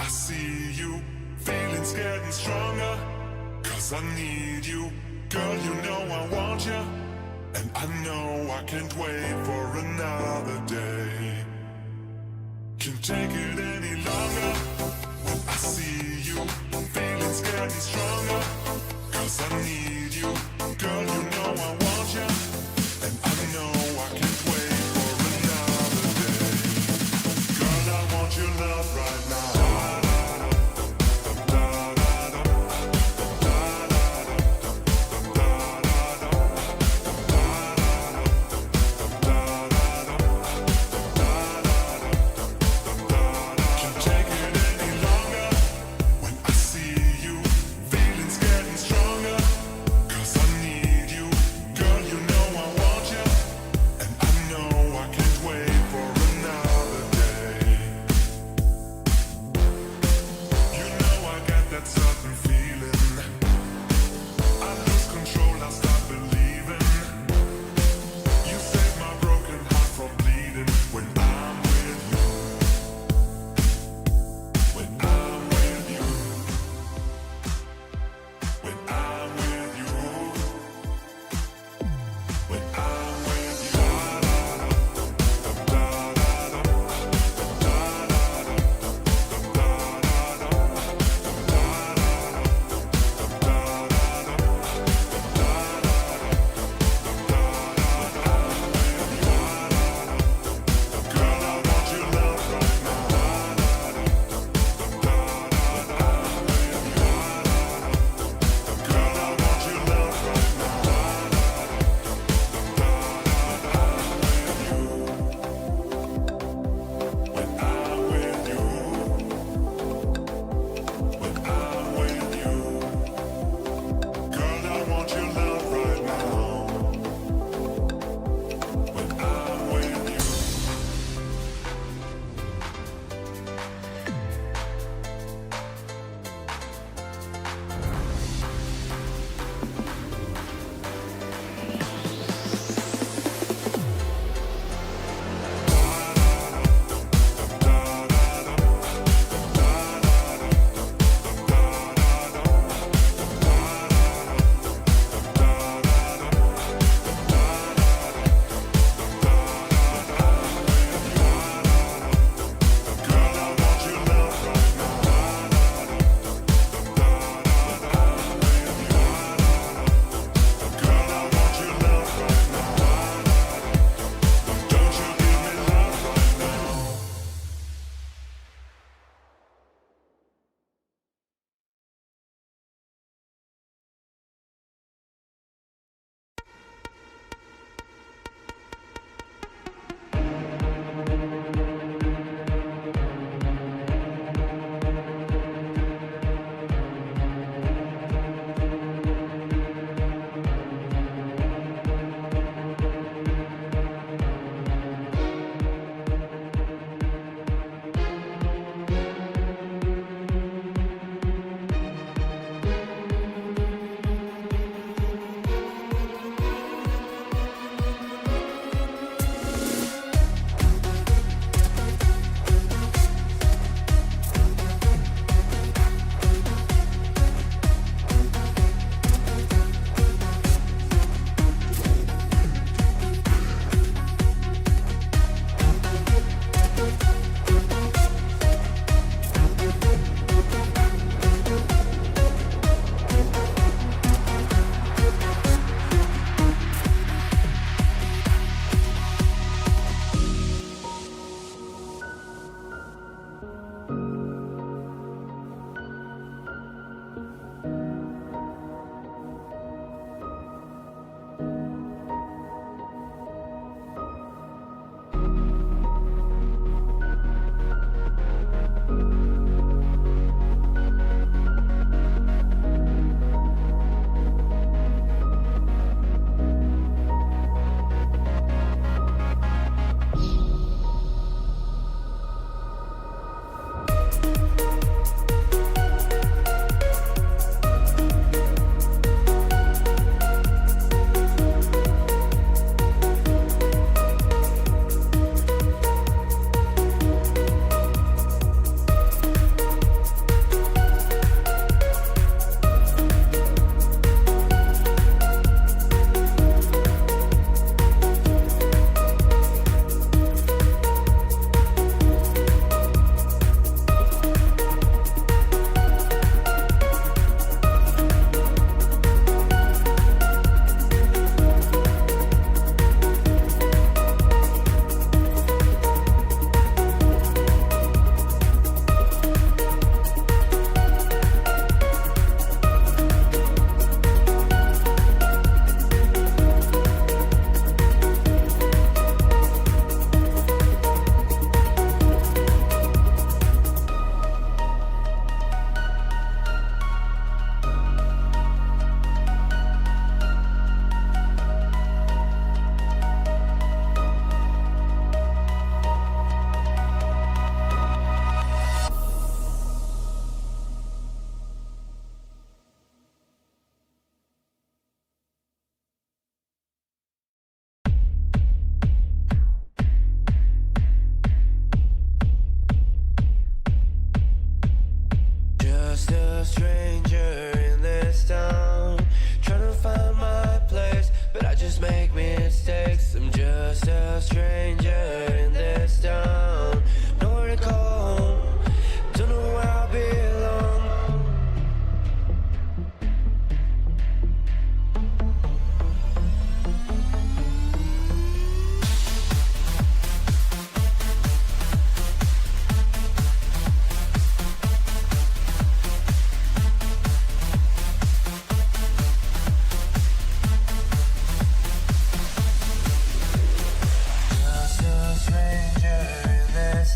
I see you, feelings getting stronger, 'cause I need you. Girl, you know I want you, and I know I can't wait for another day. Can't take it any longer. When I see you, feelings getting stronger, 'cause I need you. Girl, you know I want you, and I know I can't wait for another day. Girl, I want your love right now. Feelings getting stronger, 'cause I need you.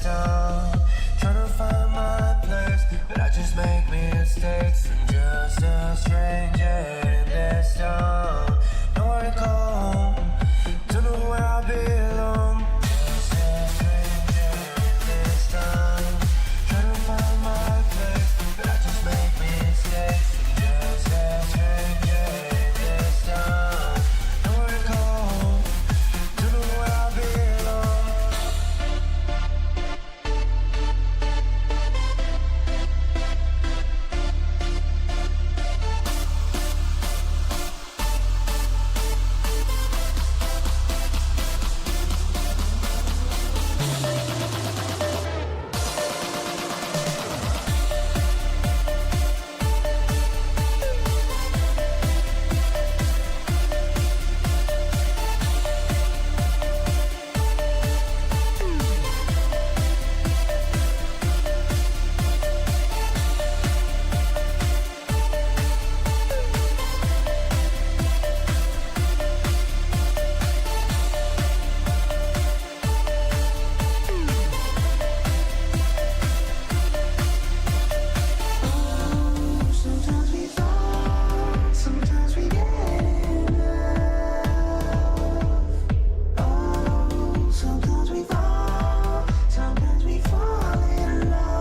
town, trying to find my place, but I just make mistakes. I'm just a stranger in this town, nowhere to call, don't know where I belong. Just a stranger in this town, trying to find my place, but I just make mistakes. I'm just a stranger in this town, nowhere to call, don't know where I belong. Sometimes we fall, sometimes we get in love. Oh, sometimes we fall, sometimes we fall in love.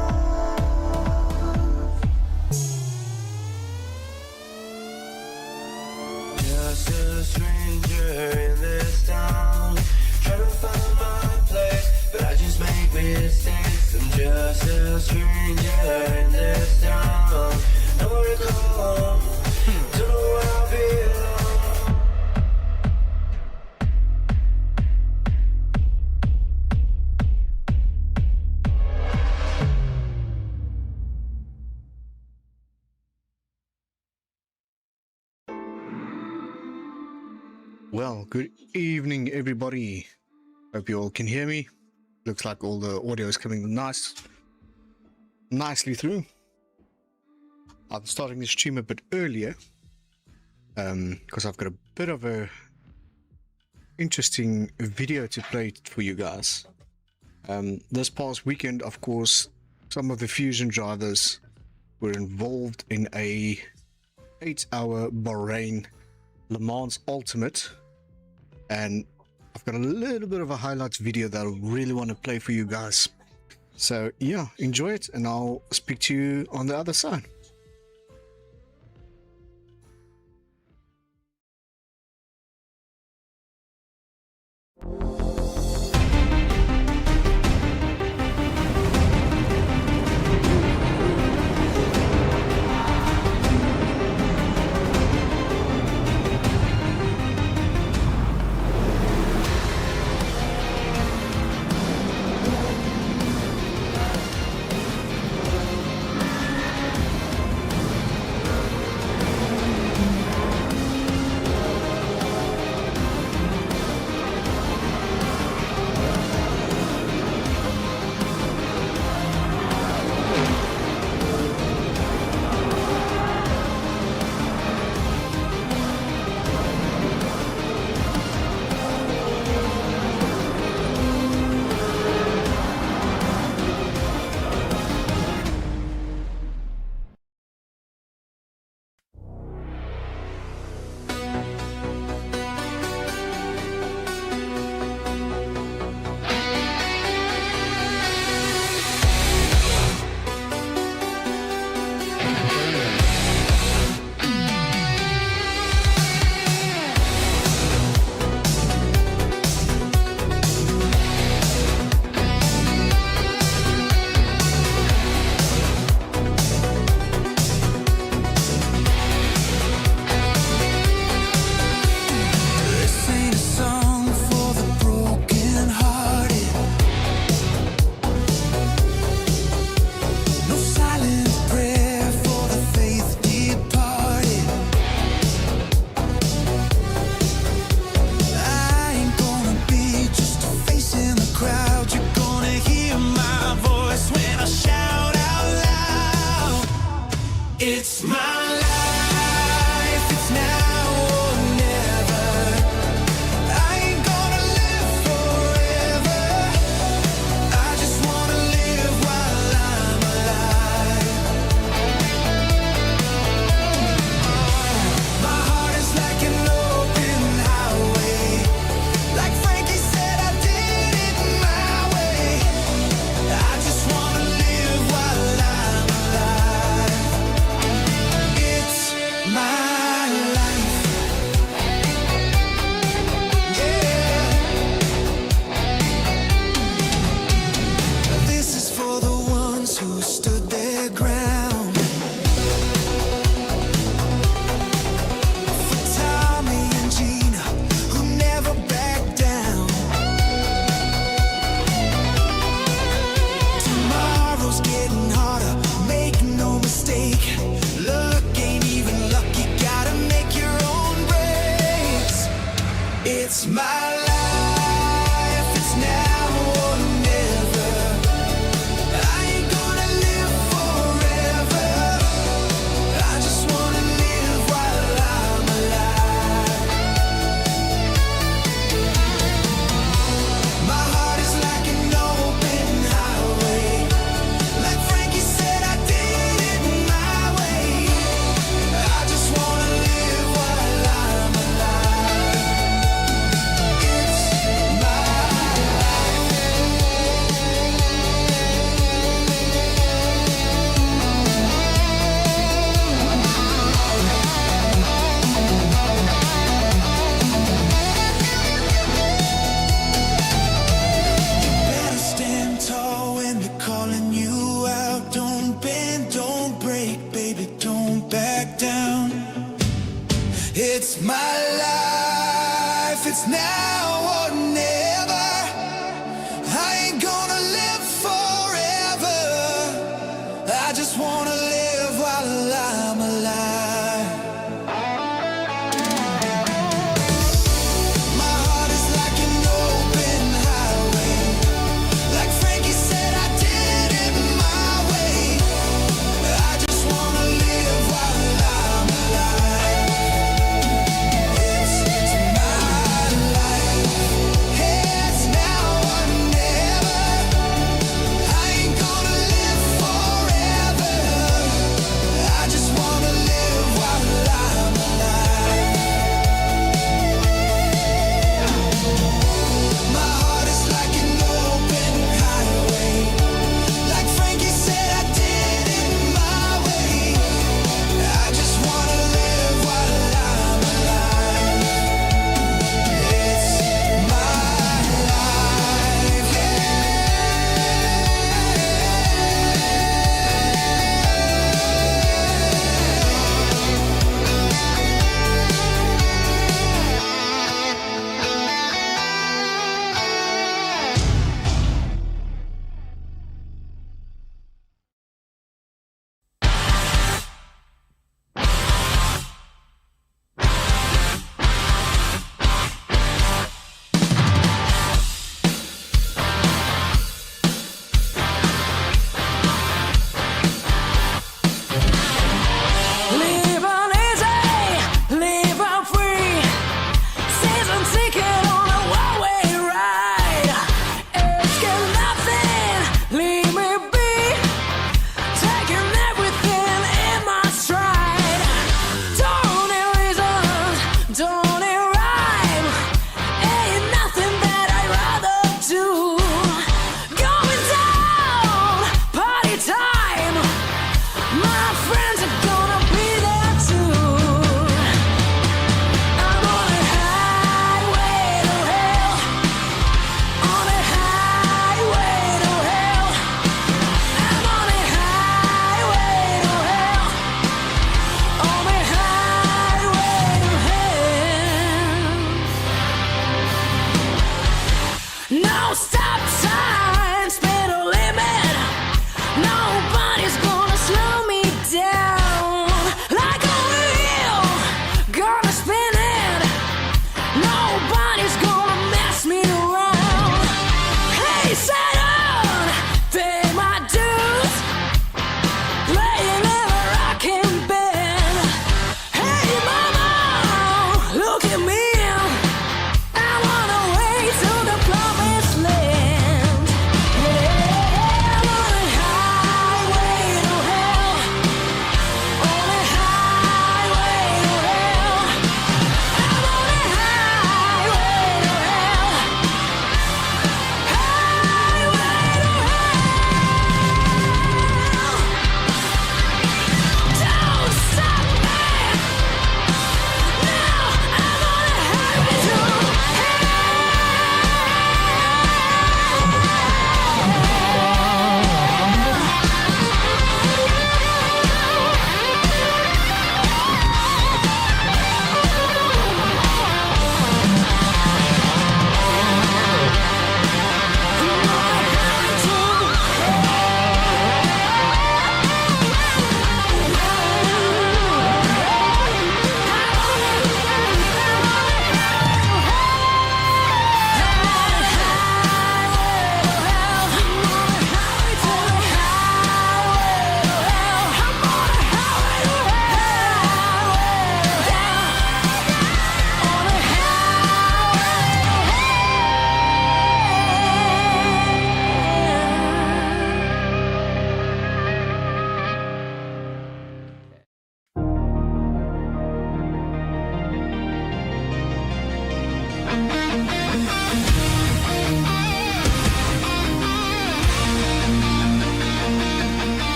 Just a stranger in this town, trying to find my place, but I just make mistakes. I'm just a stranger in this town, nowhere to call, don't know where I belong. Well, good evening, everybody. Hope you all can hear me. Looks like all the audio is coming nicely through. I'm starting the stream a bit earlier because I've got a bit of a interesting video to play for you guys. This past weekend, of course, some of the Fusion drivers were involved in a 8-hour Bahrain Le Mans Ultimate, and I've got a little bit of a highlights video that I really want to play for you guys. So yeah, enjoy it, and I'll speak to you on the other side.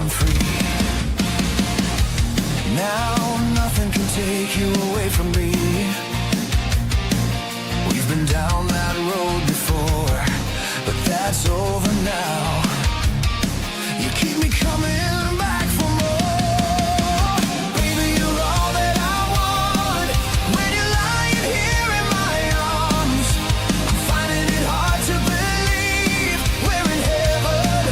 running free. Now nothing can take you away from me. We've been down that road before, but that's over now. You keep me coming back for more. Baby, you're all that I want. When you're lying here in my arms, I'm finding it hard to believe we're in heaven.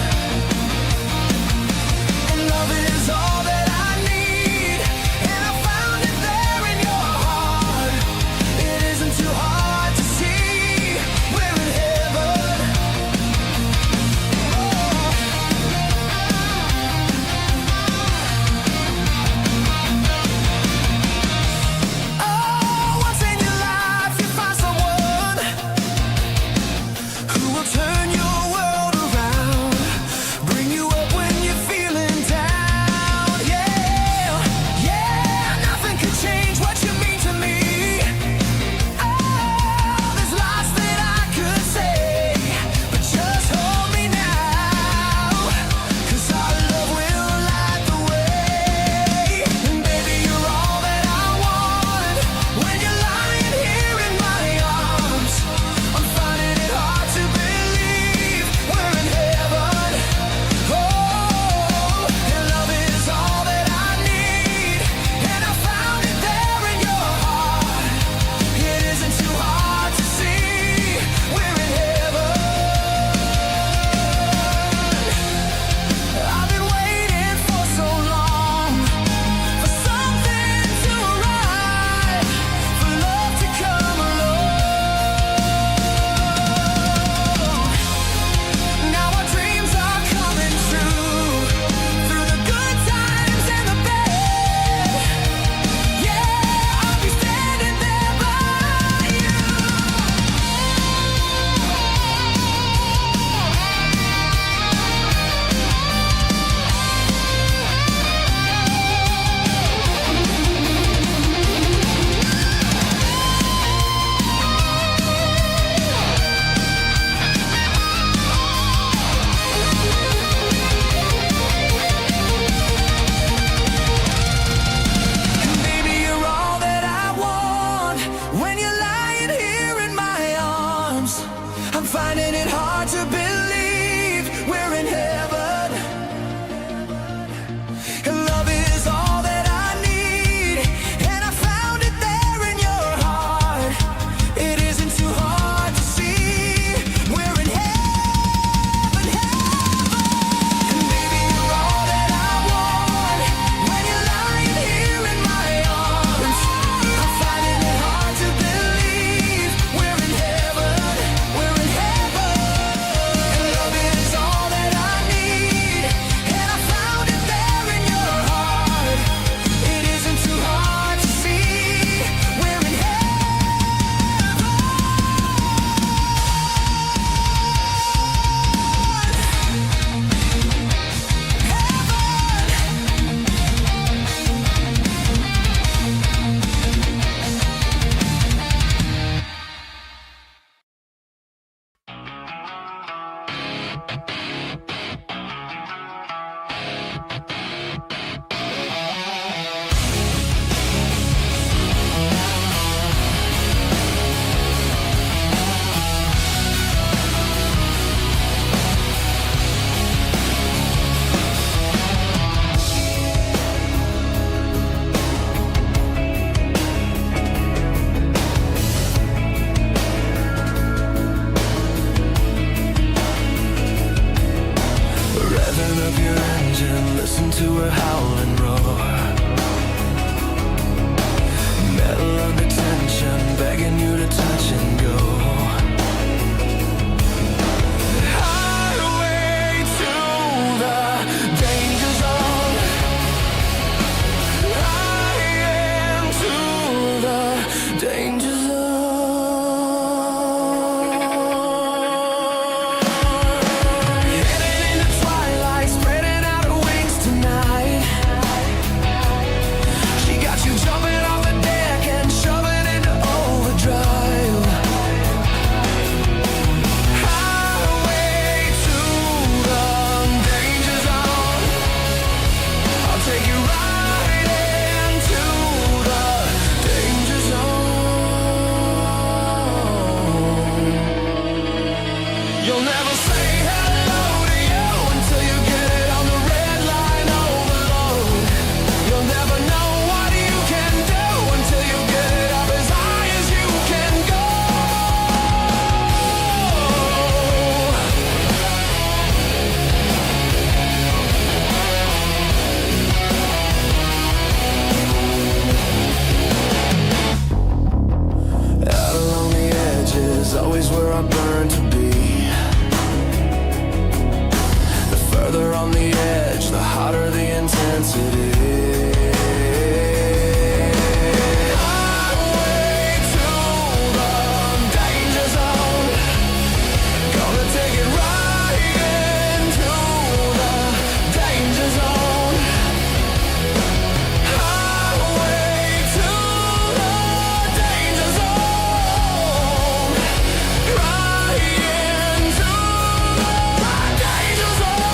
And love is all that I need, and I found it there in your heart. It isn't too hard to see we're in heaven. Oh, once in your life you find someone who will turn your world around, bring you up when you're feeling down. Yeah, yeah, nothing could change what you mean to me. Oh, there's lots that I could say, but just hold me now, 'cause our love will light the way. And baby, you're all that I want. When you're lying here in my arms, I'm finding it hard to believe we're in heaven. Oh, and love is all that I need, and I found it there in your heart. It isn't too hard to see we're in heaven. I've been waiting for so long, for something to arrive, for love to come along. Now our dreams are coming true, through the good times and the bad. Yeah, I'll be standing there by you. Baby, you're all that I want. When you're lying here in my arms, I'm finding it hard to believe we're in heaven. And love is all that I need, and I found it there in your heart. It isn't too hard to see we're in heaven, heaven. And baby, you're all that I want. When you're lying here in my arms, I'm finding it hard to believe we're in heaven, we're in heaven. And love is all that I need, and I found it there in your heart. It isn't too hard to see we're in heaven. Revving up your engine, listen to her howl and roar. Metal under tension, begging you to touch and go. Highway to the danger zone. I am to the danger zone. Heading into twilight, spreading out her wings tonight. She got you jumping off the deck and shoving into overdrive. further on the edge, the hotter the intensity. Highway to the danger zone. Gonna take it right into the danger zone. Highway to the danger zone. Right into the danger zone.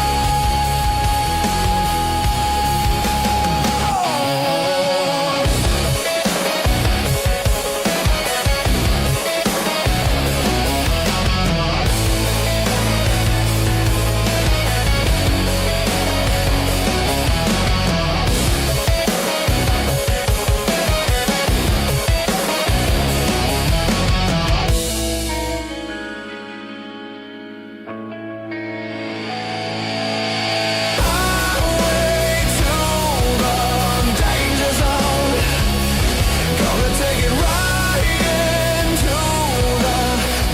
Highway to the danger zone. Gonna take it right into the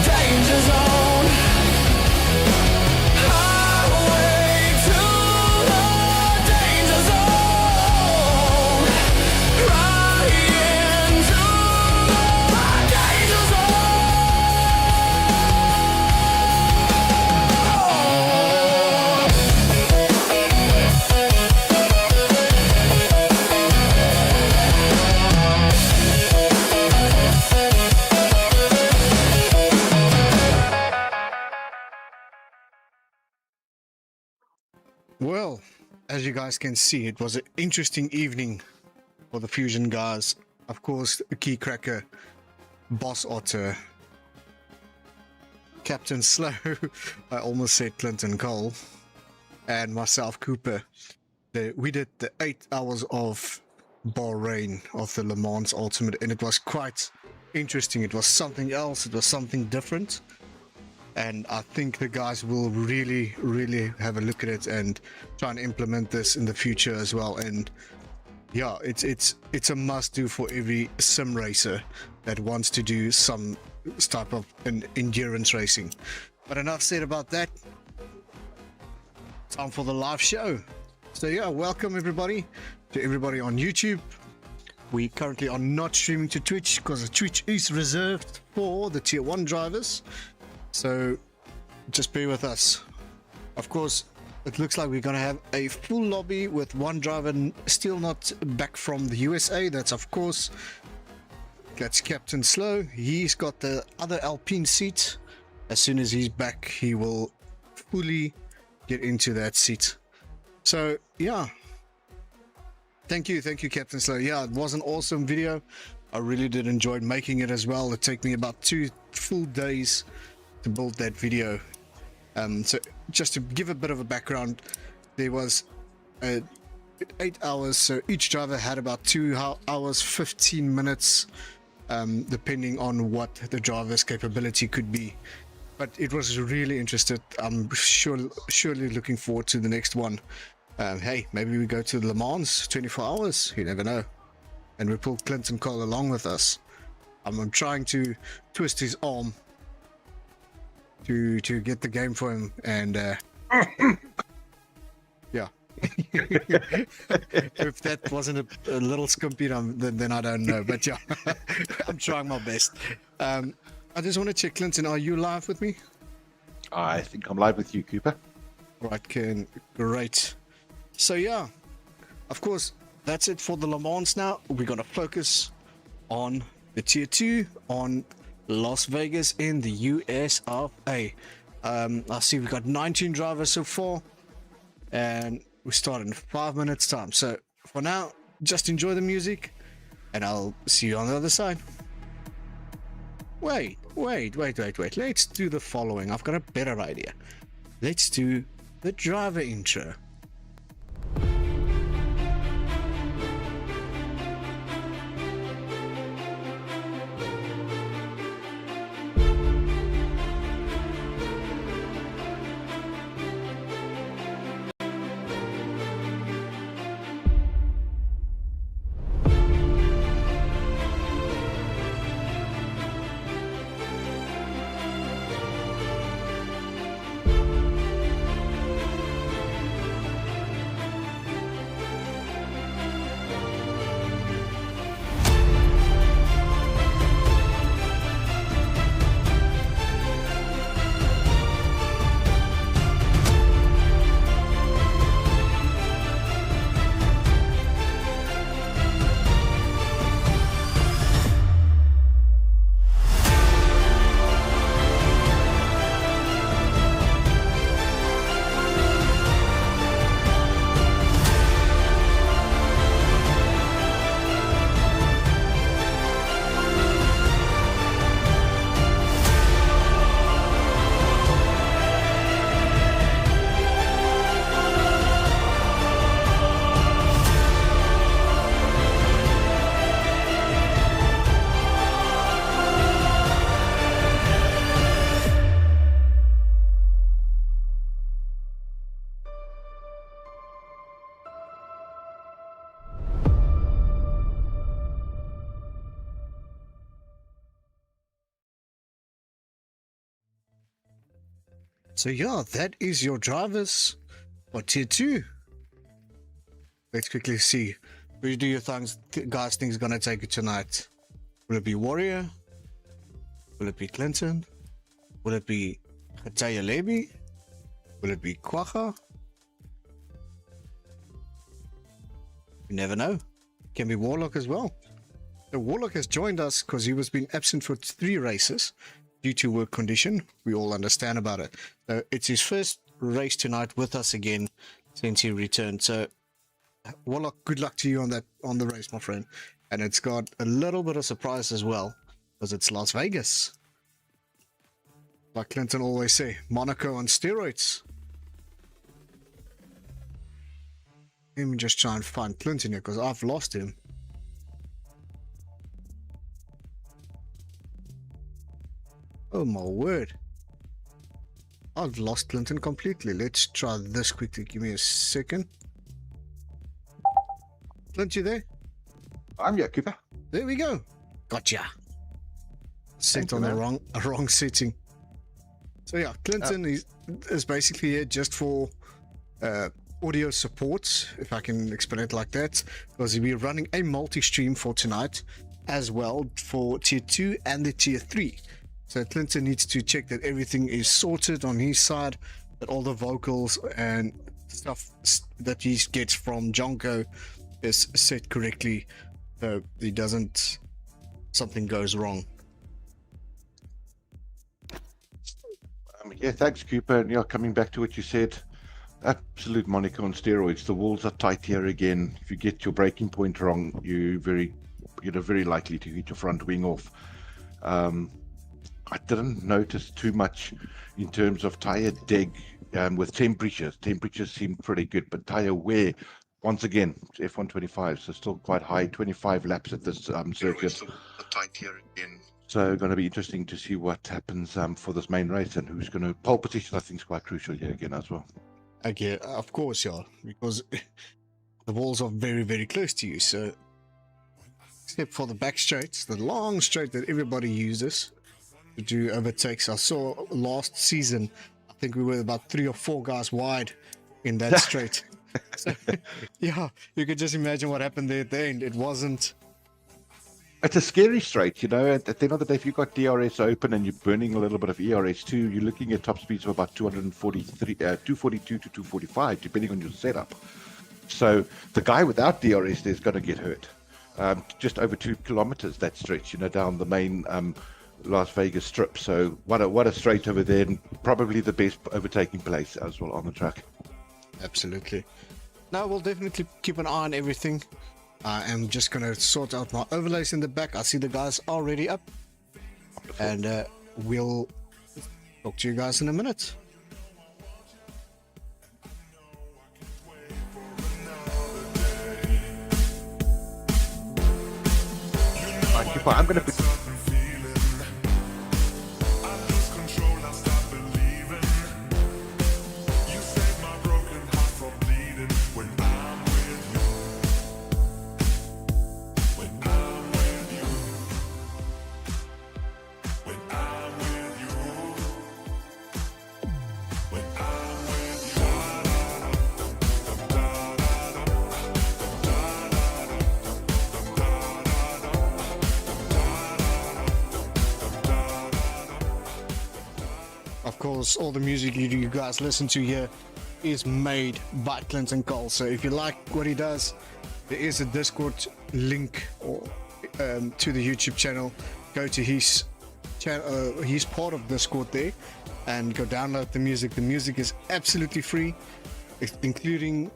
danger zone. Highway to the danger zone. Right into the danger Well, as you guys can see, it was an interesting evening for the Fusion guys. Of course, Key Cracker, Boss Otter, Captain Slow, I almost said Clinton Cole, and myself, Cooper. We did the 8 hours of Bahrain of the Le Mans Ultimate, and it was quite interesting. It was something else, it was something different. And I think the guys will really, really have a look at it and try and implement this in the future as well. And yeah, it's a must-do for every sim racer that wants to do some type of an endurance racing. But enough said about that. Time for the live show. So yeah, welcome everybody to everybody on YouTube. We currently are not streaming to Twitch because Twitch is reserved for the tier 1 drivers. So just bear with us. Of course, it looks like we're going to have a full lobby with one driver still not back from the USA. That's of course, that's Captain Slow. He's got the other Alpine seat. As soon as he's back, he will fully get into that seat. So yeah, thank you Captain Slow. Yeah, it was an awesome video. I really did enjoy making it as well. It took me about 2 full days to build that video. So just to give a bit of a background, there was 8 hours, so each driver had about 2 hours 15 minutes, depending on what the driver's capability could be. But it was really interesting. I'm surely looking forward to the next one. Hey, maybe we go to Le Mans 24 hours, you never know, and we pull Clinton Cole along with us. I'm trying to twist his arm to get the game for him, and yeah. If that wasn't a little skimpy, then I don't know, but yeah. I'm trying my best. I just want to check, Clinton, are you live with me? I think I'm live with you, Cooper. Right, Ken, great. So yeah, of course, that's it for the Le Mans now. We're going to focus on the tier 2 on Las Vegas in the US of A. I see we've got 19 drivers so far, and we start in 5 minutes time. So for now, just enjoy the music, and I'll see you on the other side. Wait. Let's do the following. I've got a better idea. Let's do the driver intro. So yeah, that is your drivers for tier 2. Let's quickly see. Who do you guys think is gonna take it tonight? Will it be Warrior? Will it be Clinton? Will it be Hataya Lebi? Will it be Kwacha? You never know. Can be Warlock as well. The Warlock has joined us because he was been absent for 3 races due to work condition. We all understand about it. So it's his first race tonight with us again since he returned. So Warlock, good luck to you on the race, my friend. And it's got a little bit of surprise as well because it's Las Vegas. Like Clinton always say, Monaco on steroids. Let me just try and find Clinton here because I've lost him. Oh my word. I've lost Clinton completely. Let's try this quickly. Give me a second. Clint, you there? I'm here, Cooper. There we go. Gotcha. Set on the wrong setting. So yeah, Clinton is basically here just for audio support, if I can explain it like that, because we're running a multi-stream for tonight as well for tier 2 and the tier 3. So Clinton needs to check that everything is sorted on his side, that all the vocals and stuff that he gets from Jonko is set correctly, so he doesn't, something goes wrong. Yeah, thanks, Cooper. And yeah, coming back to what you said, absolute Monaco on steroids. The walls are tight here again. If you get your braking point wrong, you're very likely to hit your front wing off. I didn't notice too much in terms of tire deg with temperatures. Temperatures seem pretty good, but tire wear, once again, F125, so still quite high, 25 laps at this circuit. Tight here again. So going to be interesting to see what happens for this main race and who's going to pole position. I think is quite crucial here again as well. Okay, of course, yeah, because the walls are very, very close to you. So, except for the back straights, the long straight that everybody uses to do overtakes. I saw last season, I think we were about 3 or 4 guys wide in that straight. So, yeah, you could just imagine what happened there at the end. It wasn't. It's a scary straight, you know. At the end of the day, if you've got DRS open and you're burning a little bit of ERS too, you're looking at top speeds of about 242 to 245, depending on your setup. So the guy without DRS is going to get hurt. Just over 2 kilometers that stretch, you know, down the main Las Vegas strip. So what a straight over there, and probably the best overtaking place as well on the track. Absolutely. No, we'll definitely keep an eye on everything. I'm just going to sort out my overlays in the back. I see the guys already up. Wonderful. And we'll talk to you guys in a minute. I'm going to put... Of course, all the music you guys listen to here is made by Clinton Cole. So if you like what he does, there is a Discord link or to the YouTube channel. Go to his channel. He's part of Discord there, and go download the music. The music is absolutely free, including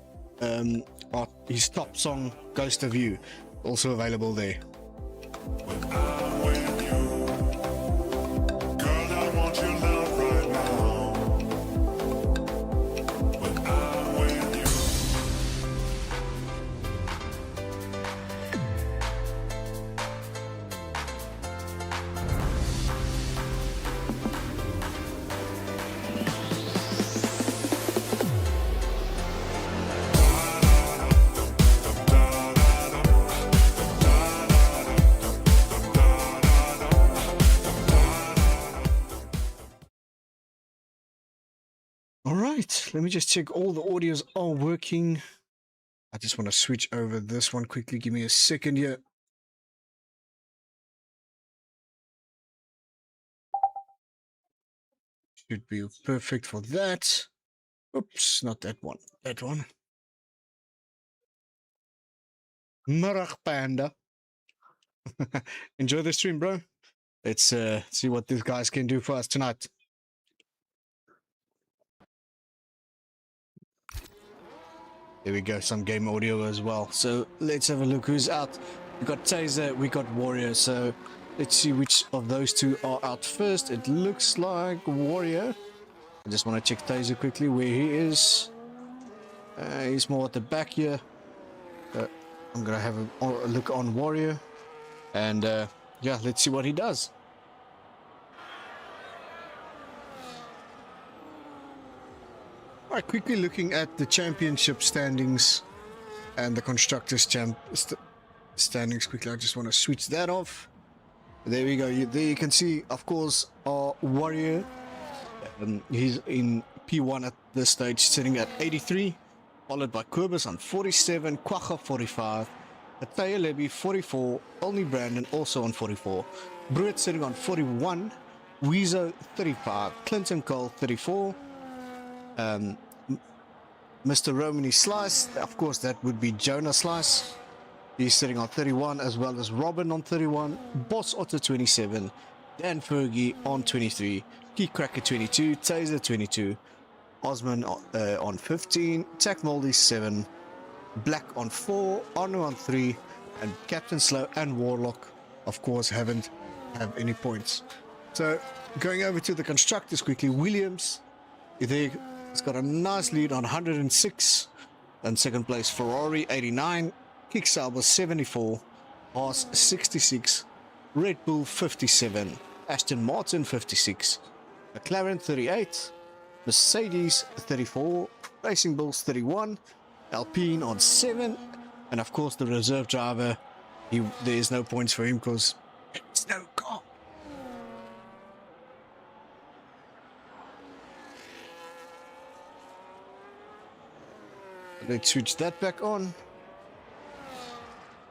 his top song, "Ghost of You," also available there. let me just check all the audios are working. I just want to switch over this one quickly. Give me a second here. Should be perfect for that. Oops, not that one. That one. Marag Panda. Enjoy the stream, bro. Let's see what these guys can do for us tonight. There we go, some game audio as well. So let's have a look who's out. We got Taser, we got Warrior. So let's see which of those two are out first. It looks like Warrior. I just want to check Taser quickly where he is. He's more at the back here. I'm gonna have a look on Warrior, and yeah, let's see what he does. All right, quickly looking at the championship standings and the constructors standings quickly. I just want to switch that off. There we go. There you can see, of course, our Warrior. He's in P1 at this stage, sitting at 83. Followed by Quibus on 47, Quacha 45, Ataya Levy 44, Olney Brandon also on 44, Bruit sitting on 41, Weezo 35, Clinton Cole 34, Mr. Romany Slice, of course that would be Jonah Slice, he's sitting on 31, as well as Robin on 31, Boss Otter 27, Dan Fergie on 23, Key Cracker 22, Taser 22, Osman on 15, Tack Moldy 7, Black on 4, Arno on 3, and Captain Slow and Warlock, of course, have any points. So, going over to the constructors quickly, Williams, he's got a nice lead on 106, and second place Ferrari 89, Kicksauber 74, Haas 66, Red Bull 57, Aston Martin 56, McLaren 38, Mercedes 34, Racing Bulls 31, Alpine on 7, and of course the reserve driver, there's no points for him because it's no car. Let's switch that back on.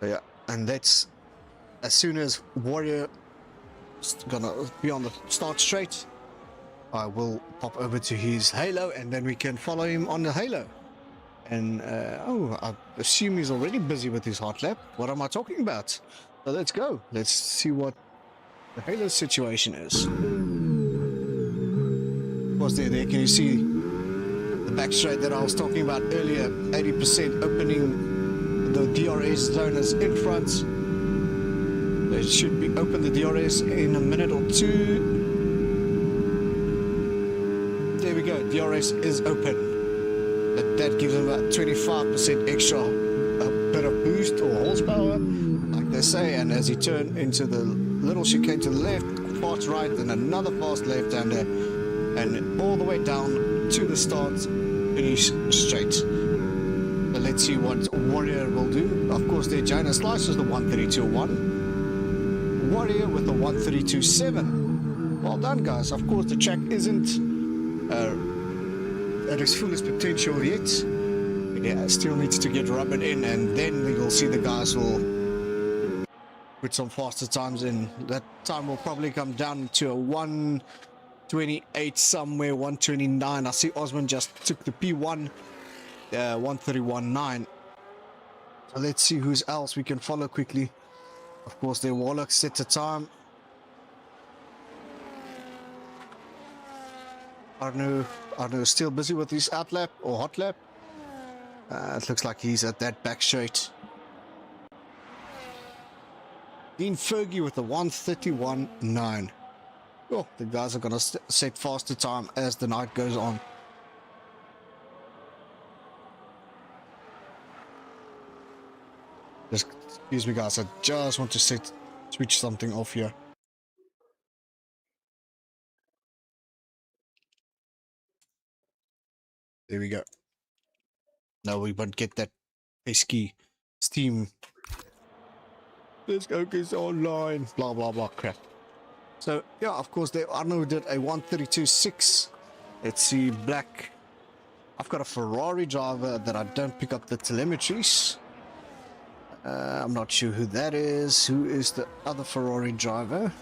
Yeah, and that's as soon as Warrior is gonna be on the start straight, I will pop over to his Halo, and then we can follow him on the Halo. And I assume he's already busy with his hot lap. What am I talking about? So let's go. Let's see what the Halo situation is. Of course, there can you see the back straight that I was talking about earlier? 80% opening the DRS zoners in front. They should be open the DRS in a minute or two. There we go, DRS is open. That gives him about 25% extra, a bit of boost or horsepower, like they say. And as he turned into the little chicane to the left, fast right, then another fast left-hander, and all the way down to the start, finish straight. So let's see what Warrior will do. Of course, their Jonah Slice is the 132.1. Warrior with the 132.7. Well done, guys. Of course, the track isn't at its fullest potential yet. Yeah, still needs to get rubbing in, and then you'll see the guys will put some faster times in. That time will probably come down to a 128 somewhere, 129. I see Osman just took the P1, 131.9. So let's see who's else we can follow quickly. Of course, their Warlock set a time. Arno still busy with his outlap or hot lap. It looks like he's at that back straight. Dean Fergie with the 131.9. Oh, the guys are going to set faster time as the night goes on. Just excuse me, guys. I just want to switch something off here. There we go. Now we won't get that pesky Steam. Let's go get online. Blah blah blah crap. So yeah, of course, Arno did a 132.6. Let's see, Black I've got a Ferrari driver that I don't pick up the telemetries. I'm not sure who that is. Who is the other Ferrari driver?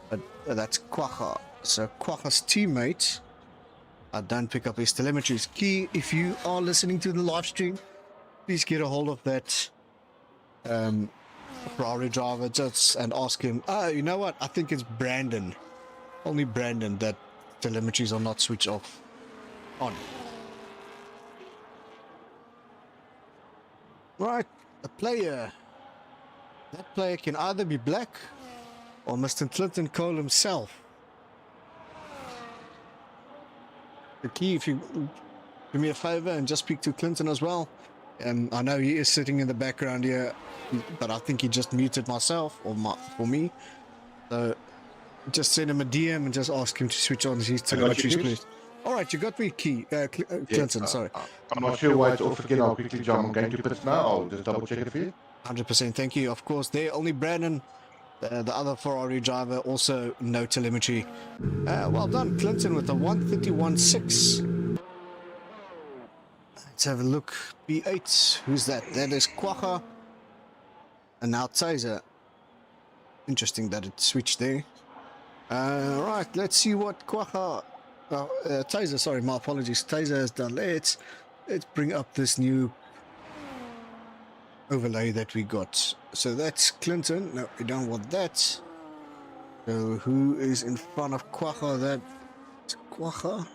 But that's Quacha. So Quacha's teammate, I don't pick up his telemetries. Key, if you are listening to the live stream, please get a hold of that Ferrari driver just and ask him. You know what? I think it's Brandon. Only Brandon that telemetries are not switched off on. Right, a player. That player can either be Black or Mr. Clinton Cole himself. The key, if you do me a favor and just speak to Clinton as well. I know he is sitting in the background here, but I think he just muted myself or for me. So just send him a DM and just ask him to switch on his telemetries, please. All right, you got me, Key. Clinton, sorry. I'm not sure why it's off again. I'll quickly jump on game to pits now. I'll just double check it for you. 100%, thank you. Of course, there only Brandon, the other Ferrari driver, also no telemetry. Well done, Clinton, with a 131.6. Let's have a look. B8, who's that? That is Quacha. And now Taser. Interesting that it switched there. Right, let's see what Quacha... Taser, sorry, my apologies. Taser has done. Let's bring up this new overlay that we got. So that's Clinton. No, we don't want that. So who is in front of Quacha? That's Quacha.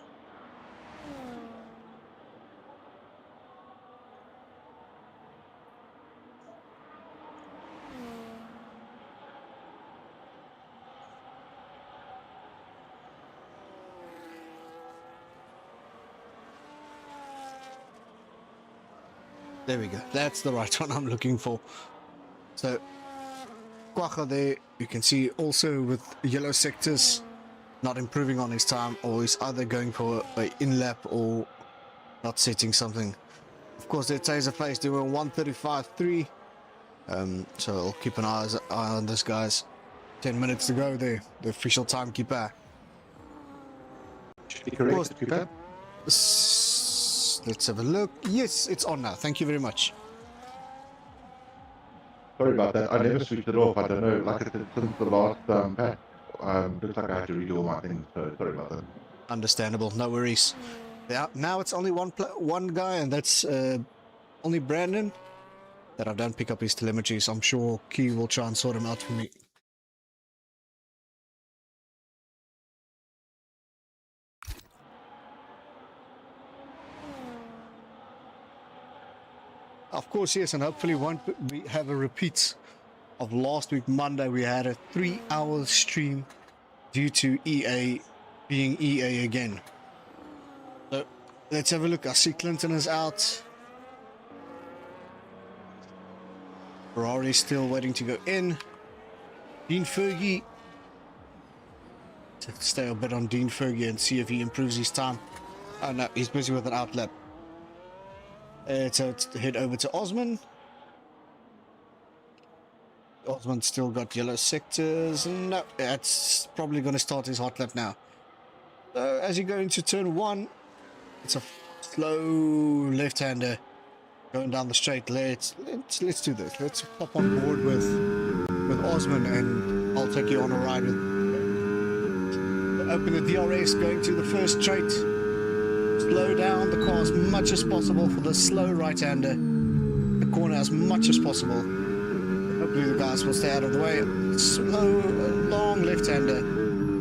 There we go. That's the right one I'm looking for. So, Quacha there, you can see also with yellow sectors not improving on his time, or he's either going for a in-lap or not setting something. Of course, their Taser face doing 135.3. So I'll keep an eye on this, guys. 10 minutes to go there, the official timekeeper. Should be correct, keeper. Let's have a look. Yes, it's on now. Thank you very much. Sorry about that. I never switched it off. I don't know. Like I said, since the last pack, looks like I had to redo all my things. So sorry about that. Understandable. No worries. Yeah, now it's only one guy, and that's only Brandon. That I don't pick up his telemetry, so I'm sure Key will try and sort him out for me. Of course, yes, and hopefully we have a repeat of last week Monday. We had a 3-hour stream due to EA being EA again. So let's have a look. I see Clinton is out. Ferrari still waiting to go in. Dean Fergie. To stay a bit on Dean Fergie and see if he improves his time. Oh no, he's busy with an outlap. So let's head over to Osman. Osman still got yellow sectors. No, it's probably going to start his hot lap now. So as you go into turn 1, it's a slow left-hander going down the straight. Let's do this. Let's pop on board with Osman, and I'll take you on a ride with. Open the DRS, going to the first straight. Slow down the car as much as possible for the slow right-hander. The corner as much as possible. Hopefully the guys will stay out of the way. Slow, long left-hander.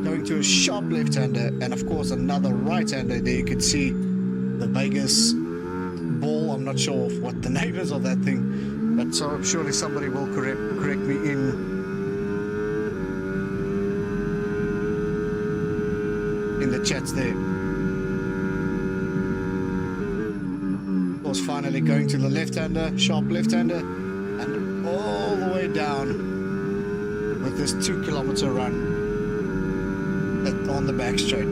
Going to a sharp left-hander. And of course another right-hander. There you can see the Vegas ball. I'm not sure what the name is of that thing. But so surely somebody will correct me in the chats there. Finally going to the left-hander, sharp left-hander, and all the way down with this 2-kilometer run on the back straight.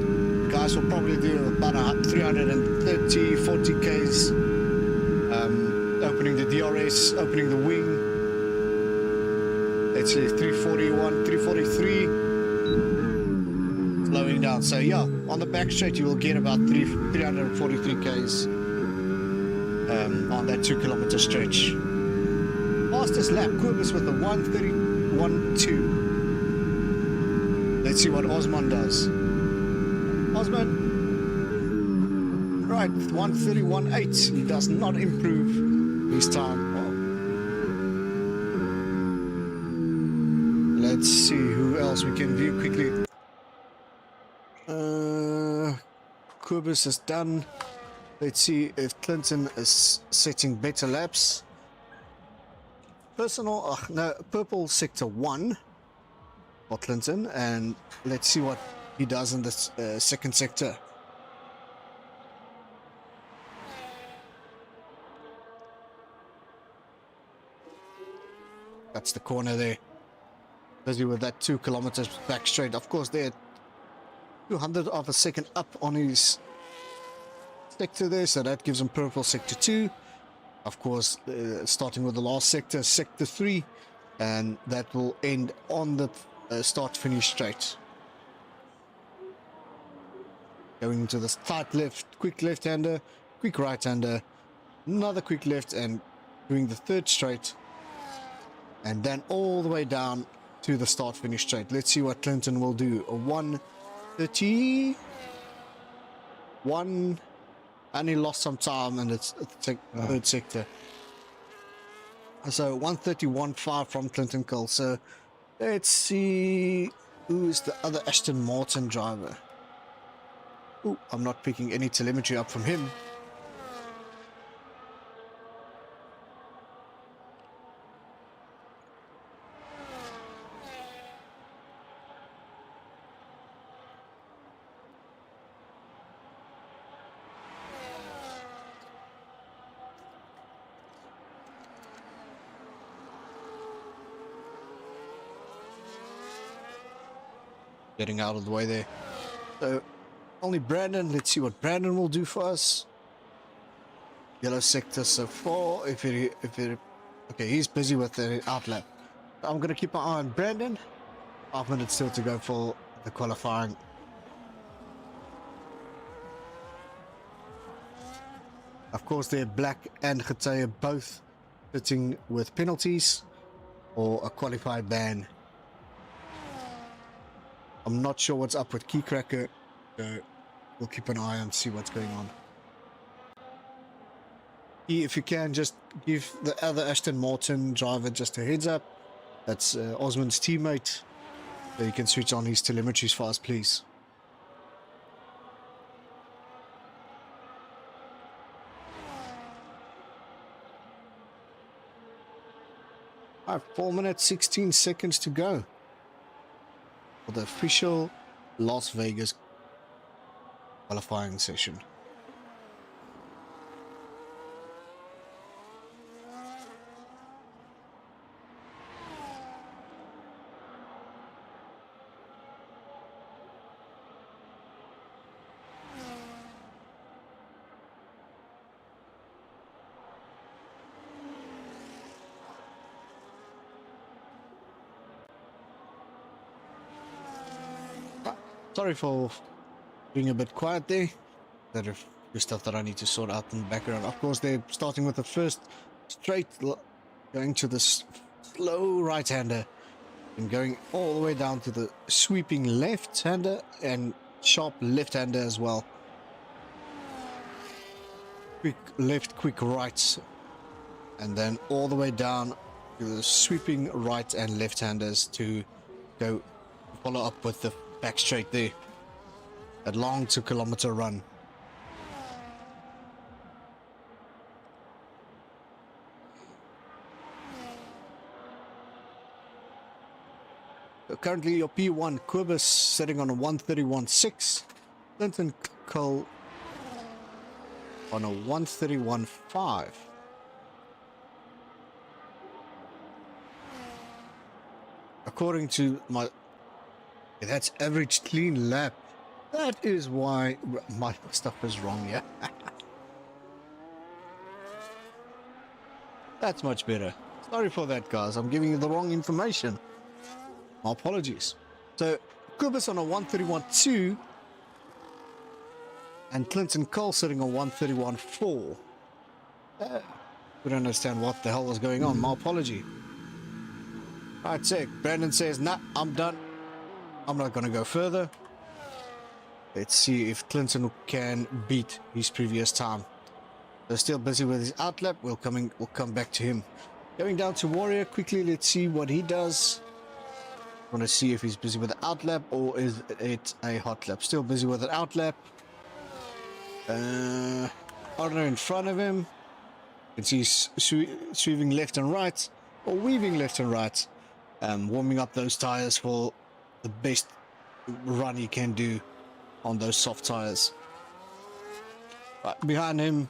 Guys will probably do about 330, 40 Ks, opening the DRS, opening the wing. Let's see, 341, 343, slowing down. So yeah, on the back straight you will get about 343 k's on that 2 kilometer stretch. Fastest lap, Quibus with a 1:31.2. Let's see what Osman does. Osman, right, 1:31.8. He does not improve his time. Let's see who else we can view quickly. Quibus is done. Let's see if Clinton is setting better laps. Personal, no, purple sector 1 for Clinton, and let's see what he does in the second sector. That's the corner there. Busy with that 2 kilometers back straight. Of course, they're 200 of a second up on his sector there, so that gives him purple sector 2. Of course, starting with the last sector, sector 3, and that will end on the start finish straight. Going into this tight left, quick left-hander, quick right-hander, another quick left, and doing the third straight, and then all the way down to the start finish straight. Let's see what Clinton will do. A 1:31, and he lost some time in the third sector. So 1:31.5 from Clinton Cole. So let's see who is the other Aston Martin driver. Ooh, I'm not picking any telemetry up from him. Getting out of the way there. So only Brandon. Let's see what Brandon will do for us. Yellow sector so far. If it okay, he's busy with the outlap. I'm gonna keep my eye on Brandon. 5 minutes still to go for the qualifying. Of course, they're Black and Getaya both sitting with penalties or a qualified ban. I'm not sure what's up with Keycracker, so we'll keep an eye and see what's going on. If you can, just give the other Aston Martin driver just a heads up. That's Osman's teammate. So you can switch on his telemetries for us, please. All right, 4 minutes, 16 seconds to go for the official Las Vegas qualifying session. Sorry for being a bit quiet there. There are a few stuff that I need to sort out in the background. Of course, they're starting with the first straight, going to the slow right-hander and going all the way down to the sweeping left-hander and sharp left-hander as well. Quick left, quick right, and then all the way down to the sweeping right and left-handers to go follow up with the back straight there. That long 2 kilometer run. So currently your P1 Quibus sitting on a 1:31.6. Clinton Cole on a 1:31.5. According to my... That's average clean lap. That is why my stuff is wrong, yeah? That's much better. Sorry for that, guys. I'm giving you the wrong information. My apologies. So, Kubus on a 1:31.2. And Clinton Cole sitting on 131.4. Couldn't understand what the hell was going on. My apology. Right, sick. Brandon says, nah, I'm done. I'm not going to go further. Let's see if Clinton can beat his previous time. They're still busy with his outlap. We'll come back to him. Going down to Warrior quickly. Let's see what he does. Want to see if he's busy with the outlap or is it a hot lap. Still busy with an outlap. Partner in front of him. You can see he's sweeping left and right, or weaving left and right. Warming up those tires for the best run he can do on those soft tires. Right behind him, you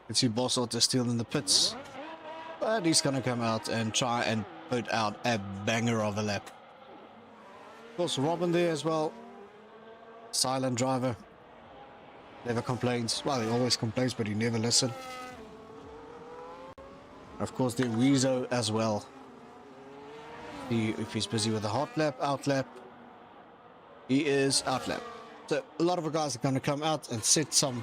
can see Boss Otto still in the pits. But he's going to come out and try and put out a banger of a lap. Of course, Robin there as well. Silent driver. Never complains. Well, he always complains, but he never listens. Of course, the Weezo as well. See if he's busy with a hot lap, out lap. He is out lap. So a lot of the guys are going to come out and set some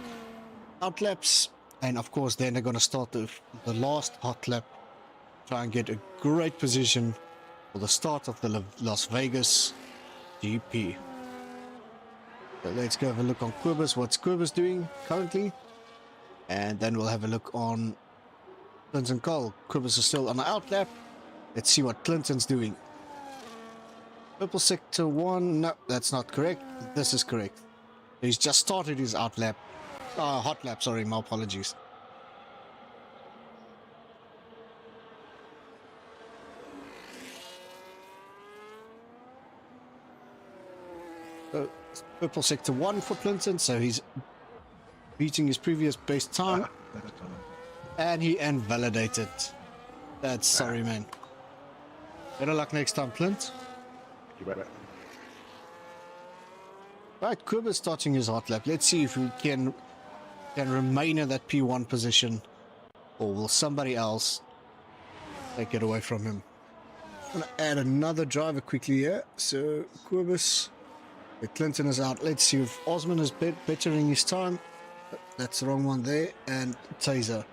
out laps. And of course, then they're going to start the last hot lap. Try and get a great position for the start of the Las Vegas GP. So let's go have a look on Quibus. What's Quibus doing currently? And then we'll have a look on Clinton Cole. Quibus is still on the out lap. Let's see what Clinton's doing. Purple sector 1. No, that's not correct. This is correct. He's just started his out lap. Hot lap, sorry, my apologies. So, purple sector 1 for Clinton, so he's beating his previous best time. And he invalidated. That's sorry, man. Better luck next time, Clint. Right, Quibus starting his hot lap. Let's see if we can remain in that P1 position, or will somebody else take it away from him. I'm going to add another driver quickly here. So Quibus, Clinton is out. Let's see if Osman is bettering his time. That's the wrong one there. And Taser.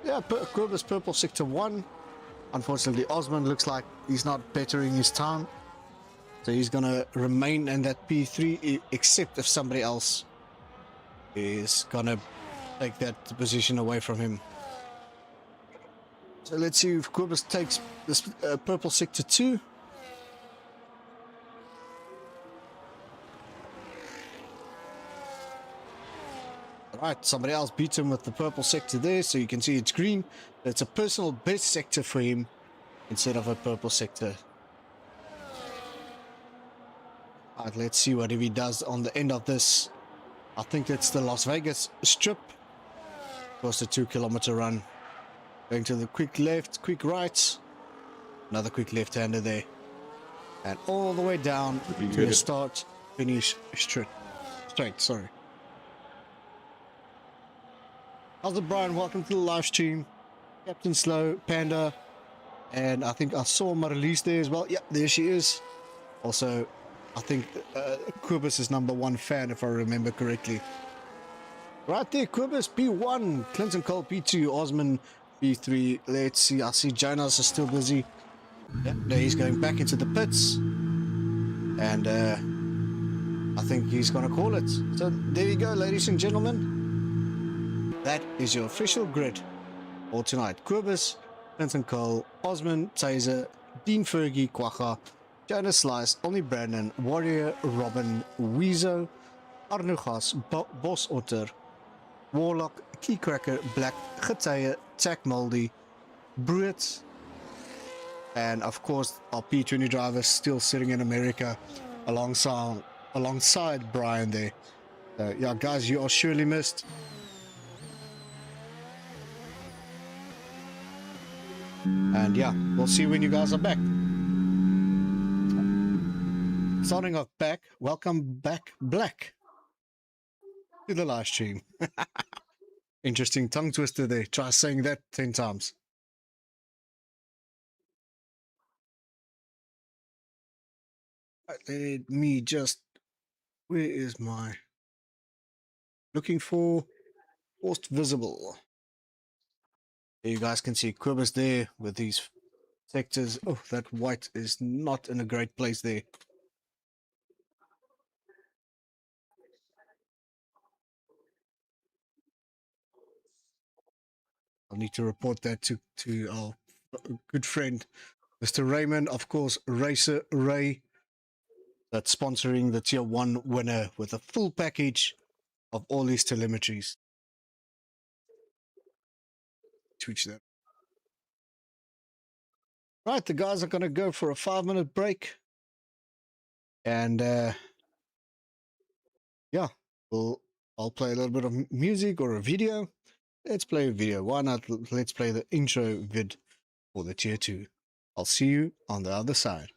Yeah, Quibus purple sector 1. Unfortunately, Osman looks like he's not bettering his time. So he's going to remain in that P3, except if somebody else is going to take that position away from him. So let's see if Quibus takes this purple sector 2. Alright, somebody else beats him with the purple sector there, so you can see it's green. It's a personal best sector for him instead of a purple sector. Alright, let's see what he does on the end of this. I think that's the Las Vegas strip. Of course, the 2-kilometer run. Going to the quick left, quick right. Another quick left-hander there. And all the way down to the start, finish straight, sorry. How's it, Brian? Welcome to the live stream. Captain Slow, Panda, and I think I saw Marlies there as well. Yep, there she is. Also, I think Quibus is #1 fan, if I remember correctly. Right there, Quibus, P1, Clinton Cole, P2, Osman, P3. Let's see, I see Jonas is still busy. Yep, there he's going back into the pits. And I think he's going to call it. So there you go, ladies and gentlemen. That is your official grid for tonight. Quibus, Clinton Cole, Osman, Taser, Dean Fergie, Quacha, Jonas Slice, Only Brandon, Warrior, Robin, Weezo, Arnugas, Bos Otter, Warlock, Keycracker, Black, Getije, Tack Moldy, Bruit, and of course our P20 driver still sitting in America alongside Brian there. So yeah, guys, you are surely missed. And yeah, we'll see when you guys are back. Starting off back, welcome back, Black, to the live stream. Interesting tongue twister there. Try saying that 10 times. Right, let me just... Where is my... looking for Post Visible. Here you guys can see Quibus there with these sectors. Oh, that white is not in a great place there. I'll need to report that to our good friend, Mr. Raymond. Of course, Racer Ray, that's sponsoring the Tier 1 winner with a full package of all these telemetries. Twitch that. Right, the guys are going to go for a 5-minute break. And yeah, I'll play a little bit of music or a video. Let's play a video. Why not? Let's play the intro vid for the Tier 2. I'll see you on the other side.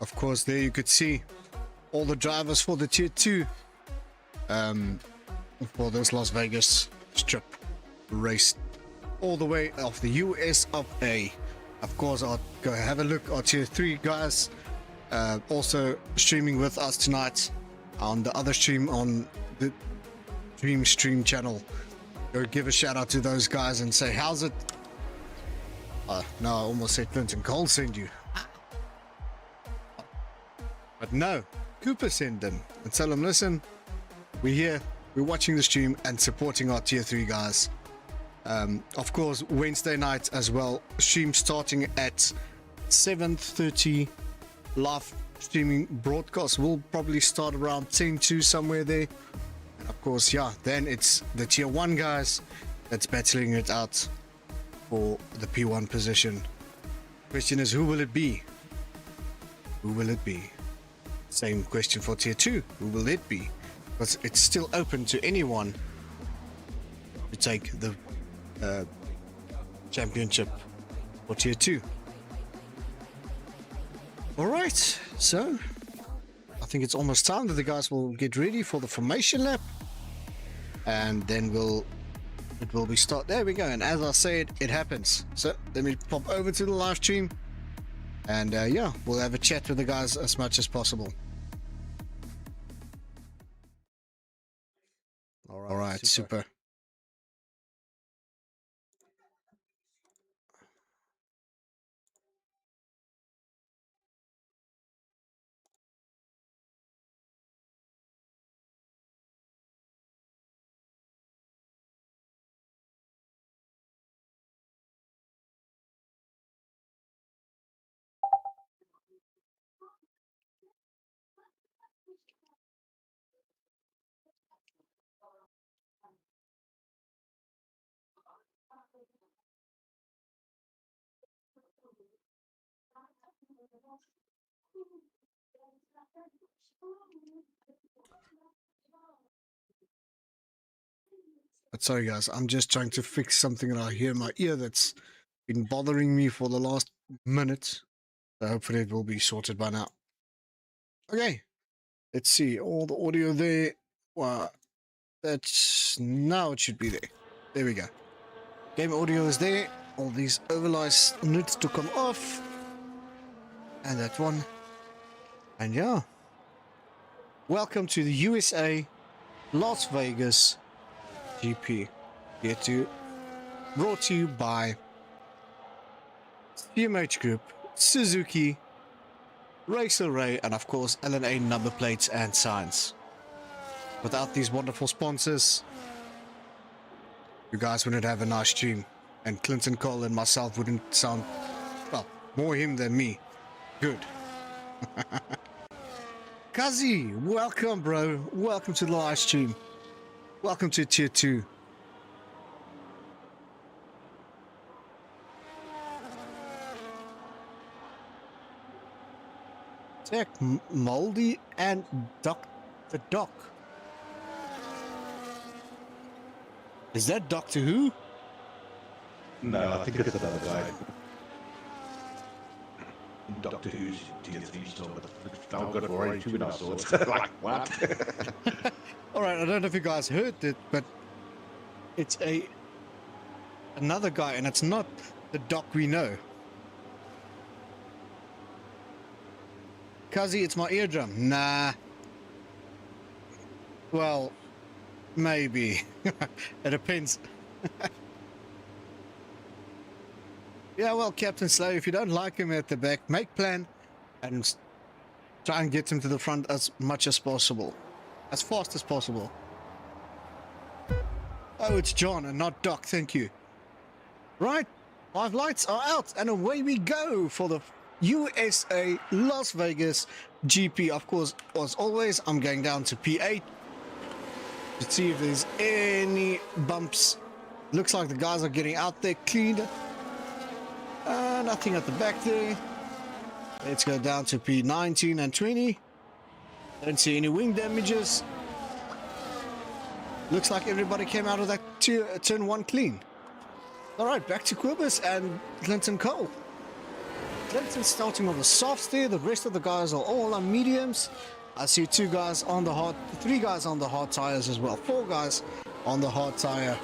Of course, there you could see all the drivers for the Tier 2 for this Las Vegas strip race all the way off the US of A. Of course, I'll go have a look at Tier 3 guys also streaming with us tonight on the other stream on the Dream Stream channel. Go give a shout out to those guys and say, how's it? No, I almost said Clinton Cole send you. But no, Cooper sent them and tell them, listen, we're here, we're watching the stream and supporting our Tier 3 guys. Of course, Wednesday night as well, stream starting at 7:30. Live streaming broadcast will probably start around 10:02 somewhere there. And of course, yeah, then it's the Tier 1 guys that's battling it out for the P1 position. Question is, who will it be? Who will it be? Same question for Tier 2. Who will it be? Because it's still open to anyone to take the championship for Tier 2. Alright, so I think it's almost time that the guys will get ready for the formation lap. And then it will be start. There we go. And as I said, it happens. So let me pop over to the live stream. And yeah, we'll have a chat with the guys as much as possible. All right, super. But sorry guys, I'm just trying to fix something that I hear in my ear that's been bothering me for the last minute. So hopefully it will be sorted by now. Okay, let's see, all the audio there. Well, that's now it should be there. There we go. Game audio is there. All these overlays needs to come off. And that one. And yeah. Welcome to the USA Las Vegas GP. Here to brought to you by CMH Group, Suzuki, Racer Ray, and of course LNA number plates and signs. Without these wonderful sponsors, you guys wouldn't have a nice stream, and Clinton Cole and myself wouldn't sound, well, more him than me. Good. Kazi, welcome bro, welcome to the live stream. Welcome to Tier 2. Tech, Moldy, and the Doc. Is that Doctor Who? No, I think it's another guy. Doctor Who's Tier 3 still, but I've got already 2 in our swords. Like, what? Alright, I don't know if you guys heard it, but it's another guy, and it's not the Doc we know. Kazi, it's my eardrum. Nah. Well, maybe. It depends. Yeah, well, Captain Slow, if you don't like him at the back, make plan and try and get him to the front as much as possible. As fast as possible. Oh, it's John and not Doc, thank you. Right, 5 lights are out and away we go for the USA Las Vegas GP. Of course, as always, I'm going down to P8 to see if there's any bumps. Looks like the guys are getting out there clean. Nothing at the back there. Let's go down to P19 and 20. Don't see any wing damages. Looks like everybody came out of that turn 1 clean. Alright, back to Quibus and Clinton Cole. Clinton starting on the softs there. The rest of the guys are all on mediums. I see 3 guys on the hard tires as well. 4 guys on the hard tire.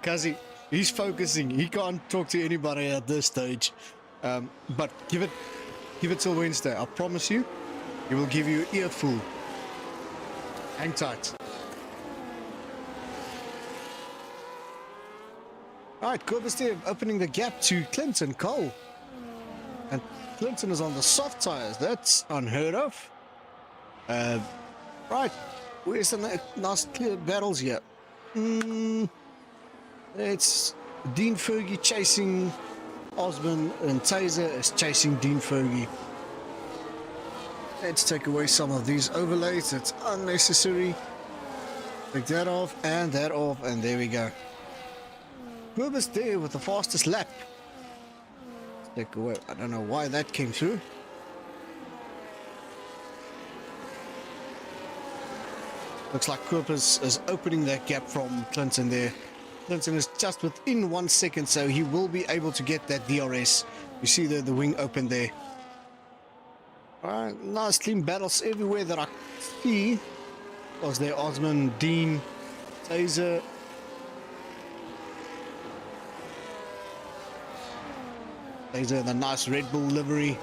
Kazi, he's focusing. He can't talk to anybody at this stage. But give it till Wednesday. I promise you, he will give you an earful. Hang tight. Alright, Corbus there opening the gap to Clinton Cole. And Clinton is on the soft tires. That's unheard of. Right, where's the nice clear battles here? It's Dean Fergie chasing Osman, and Taser is chasing Dean Fergie. Let's take away some of these overlays. It's unnecessary. Take that off, and there we go. Corbus there with the fastest lap. Take away. I don't know why that came through. Looks like Corbus is opening that gap from Clinton there. Clinton is just within 1 second, so he will be able to get that DRS. You see the wing open there. Alright, nice clean battles everywhere that I see. Was there Osman, Dean, Taser. Taser, the nice Red Bull livery.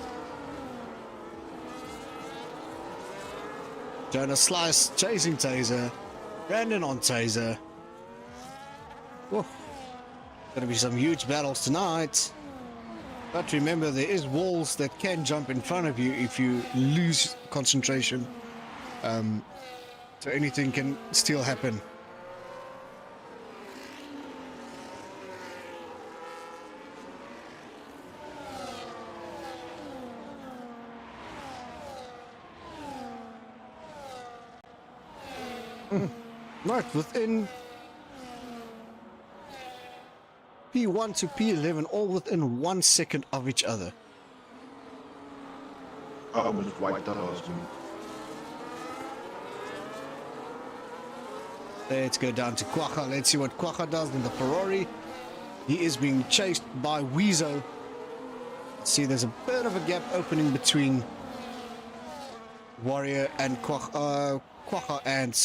Jonah Slice chasing Taser. Brandon on Taser. Oh, gonna be some huge battles tonight. But remember, there is walls that can jump in front of you if you lose concentration. So anything can still happen. Right, within P1 to P11, all within 1 second of each other. I almost wiped that last one. Let's go down to Quacha. Let's see what Quacha does in the Ferrari. He is being chased by Weezo. See, there's a bit of a gap opening between Warrior and Quacha and...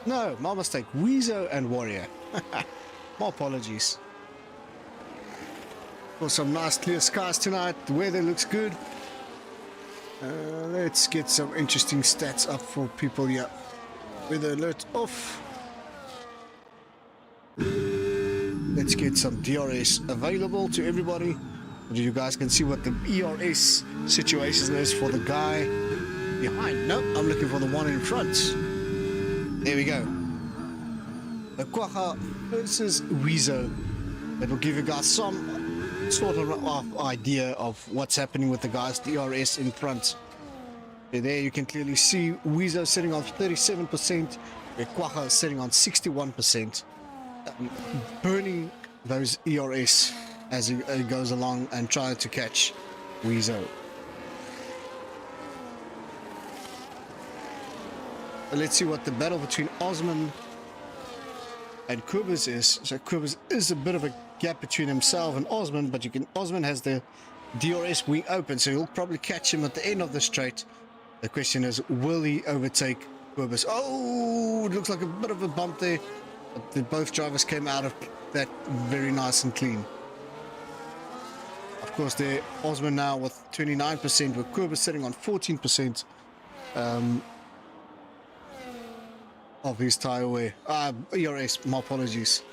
No, my mistake. Weezo and Warrior. My apologies. For some nice clear skies tonight. The weather looks good. Let's get some interesting stats up for people here. Weather alert off. Let's get some DRS available to everybody. You guys can see what the ERS situation is for the guy behind. No, I'm looking for the one in front. There we go. The Quacha versus Weezo. That will give you guys some sort of idea of what's happening with the guys DRS in front. There you can clearly see Weezo sitting on 37%, where Quacha is sitting on 61%. Burning those ERS as he goes along and trying to catch Weezo. Let's see what the battle between Osman and Corbus is. So Corbus is a bit of a gap between himself and Osman, but Osman has the DRS wing open, so he'll probably catch him at the end of the straight. The question is, will he overtake Corbus? Oh, it looks like a bit of a bump there. But both drivers came out of that very nice and clean. Of course, there Osman now with 29%, with Corbus sitting on 14%. Of his tire wear. ERS, my apologies.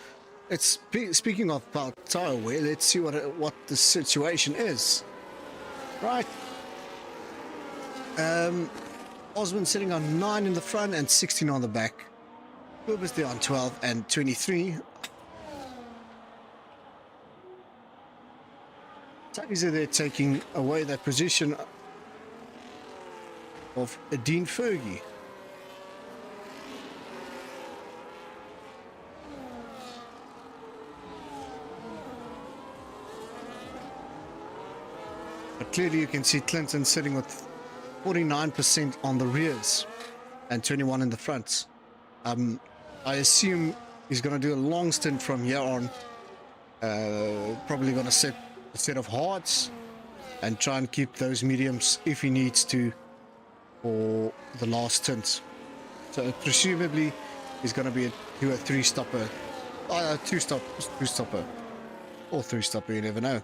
It's speaking of about tire wear, let's see what the situation is. Right. Osman sitting on 9 in the front and 16 on the back. Corbus there on 12 and 23. Taser there taking away that position of Dean Fergie. But clearly you can see Clinton sitting with 49% on the rears and 21 in the fronts. I assume he's going to do a long stint from here on. Probably going to set a set of hards and try and keep those mediums if he needs to for the last stint. So presumably he's going to do a three-stopper, two-stopper, or three-stopper, you never know.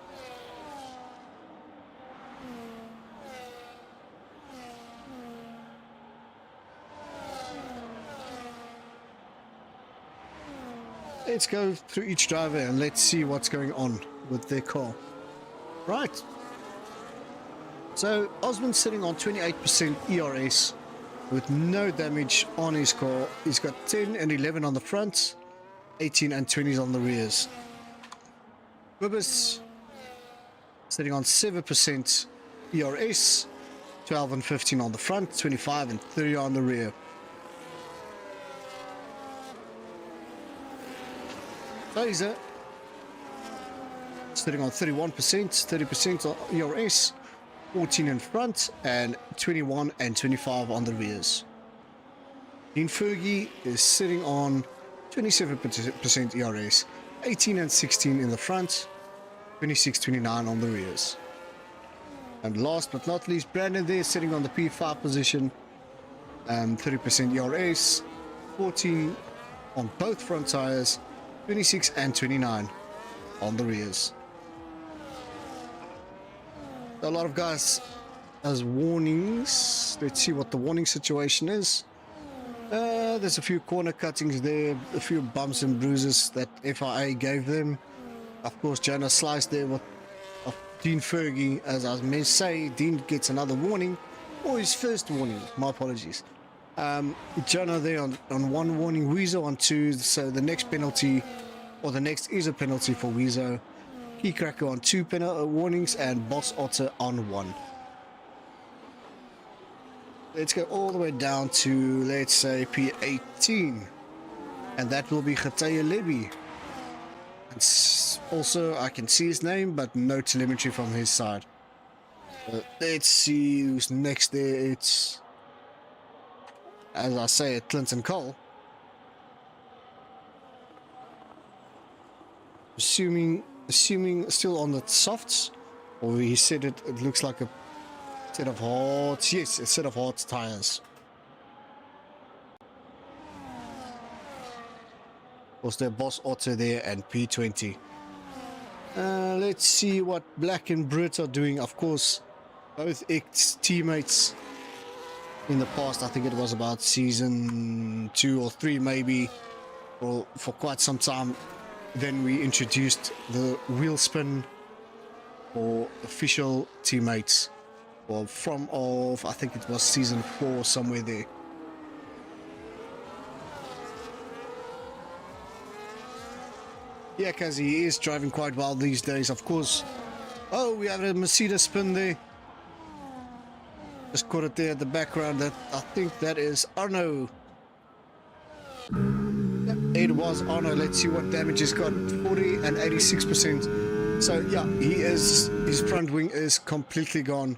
Let's go through each driver and let's see what's going on with their car. Right. So Osman's sitting on 28% ERS with no damage on his car. He's got 10 and 11 on the front, 18 and 20s on the rears. Wibbers sitting on 7% ERS, 12 and 15 on the front, 25 and 30 on the rear. Taser sitting on 31%, 30% ERS, 14 in front, and 21 and 25 on the rears. Dean Fergie is sitting on 27% ERS, 18 and 16 in the front, 26-29 on the rears. And last but not least, Brandon there sitting on the P5 position, 30% ERS, 14 on both front tires, 26 and 29 on the rears. A lot of guys as warnings. Let's see what the warning situation is. There's a few corner cuttings there, a few bumps and bruises that FIA gave them. Of course, Jonah sliced there with Dean Fergie. As I may say, Dean gets another warning, or his first warning. My apologies. Jonah there on one warning, Weezo on two, so the next penalty, or the next is a penalty for Weezo. Key Cracker on two warnings, and Boss Otter on one. Let's go all the way down to, let's say, P18, and that will be Ghataya Lebi. Also, I can see his name, but no telemetry from his side. Let's see who's next there. It's, as I say, Clinton Cole. Assuming still on the softs, or he said it looks like a set of hards. Yes, a set of hards tires. Was there Boss Otter there and P20. Let's see what Black and Brit are doing. Of course, both ex-teammates in the past. I think it was about season 2 or 3 maybe, or for quite some time. Then we introduced the wheel spin for official teammates, or from I think it was season 4, somewhere there. Yeah, because he is driving quite well these days, of course. Oh, we have a Mercedes spin there. Just caught it there at the background. That, I think that is Arno. It was Arno. Let's see what damage he's got. 40 and 86%. So yeah, his front wing is completely gone.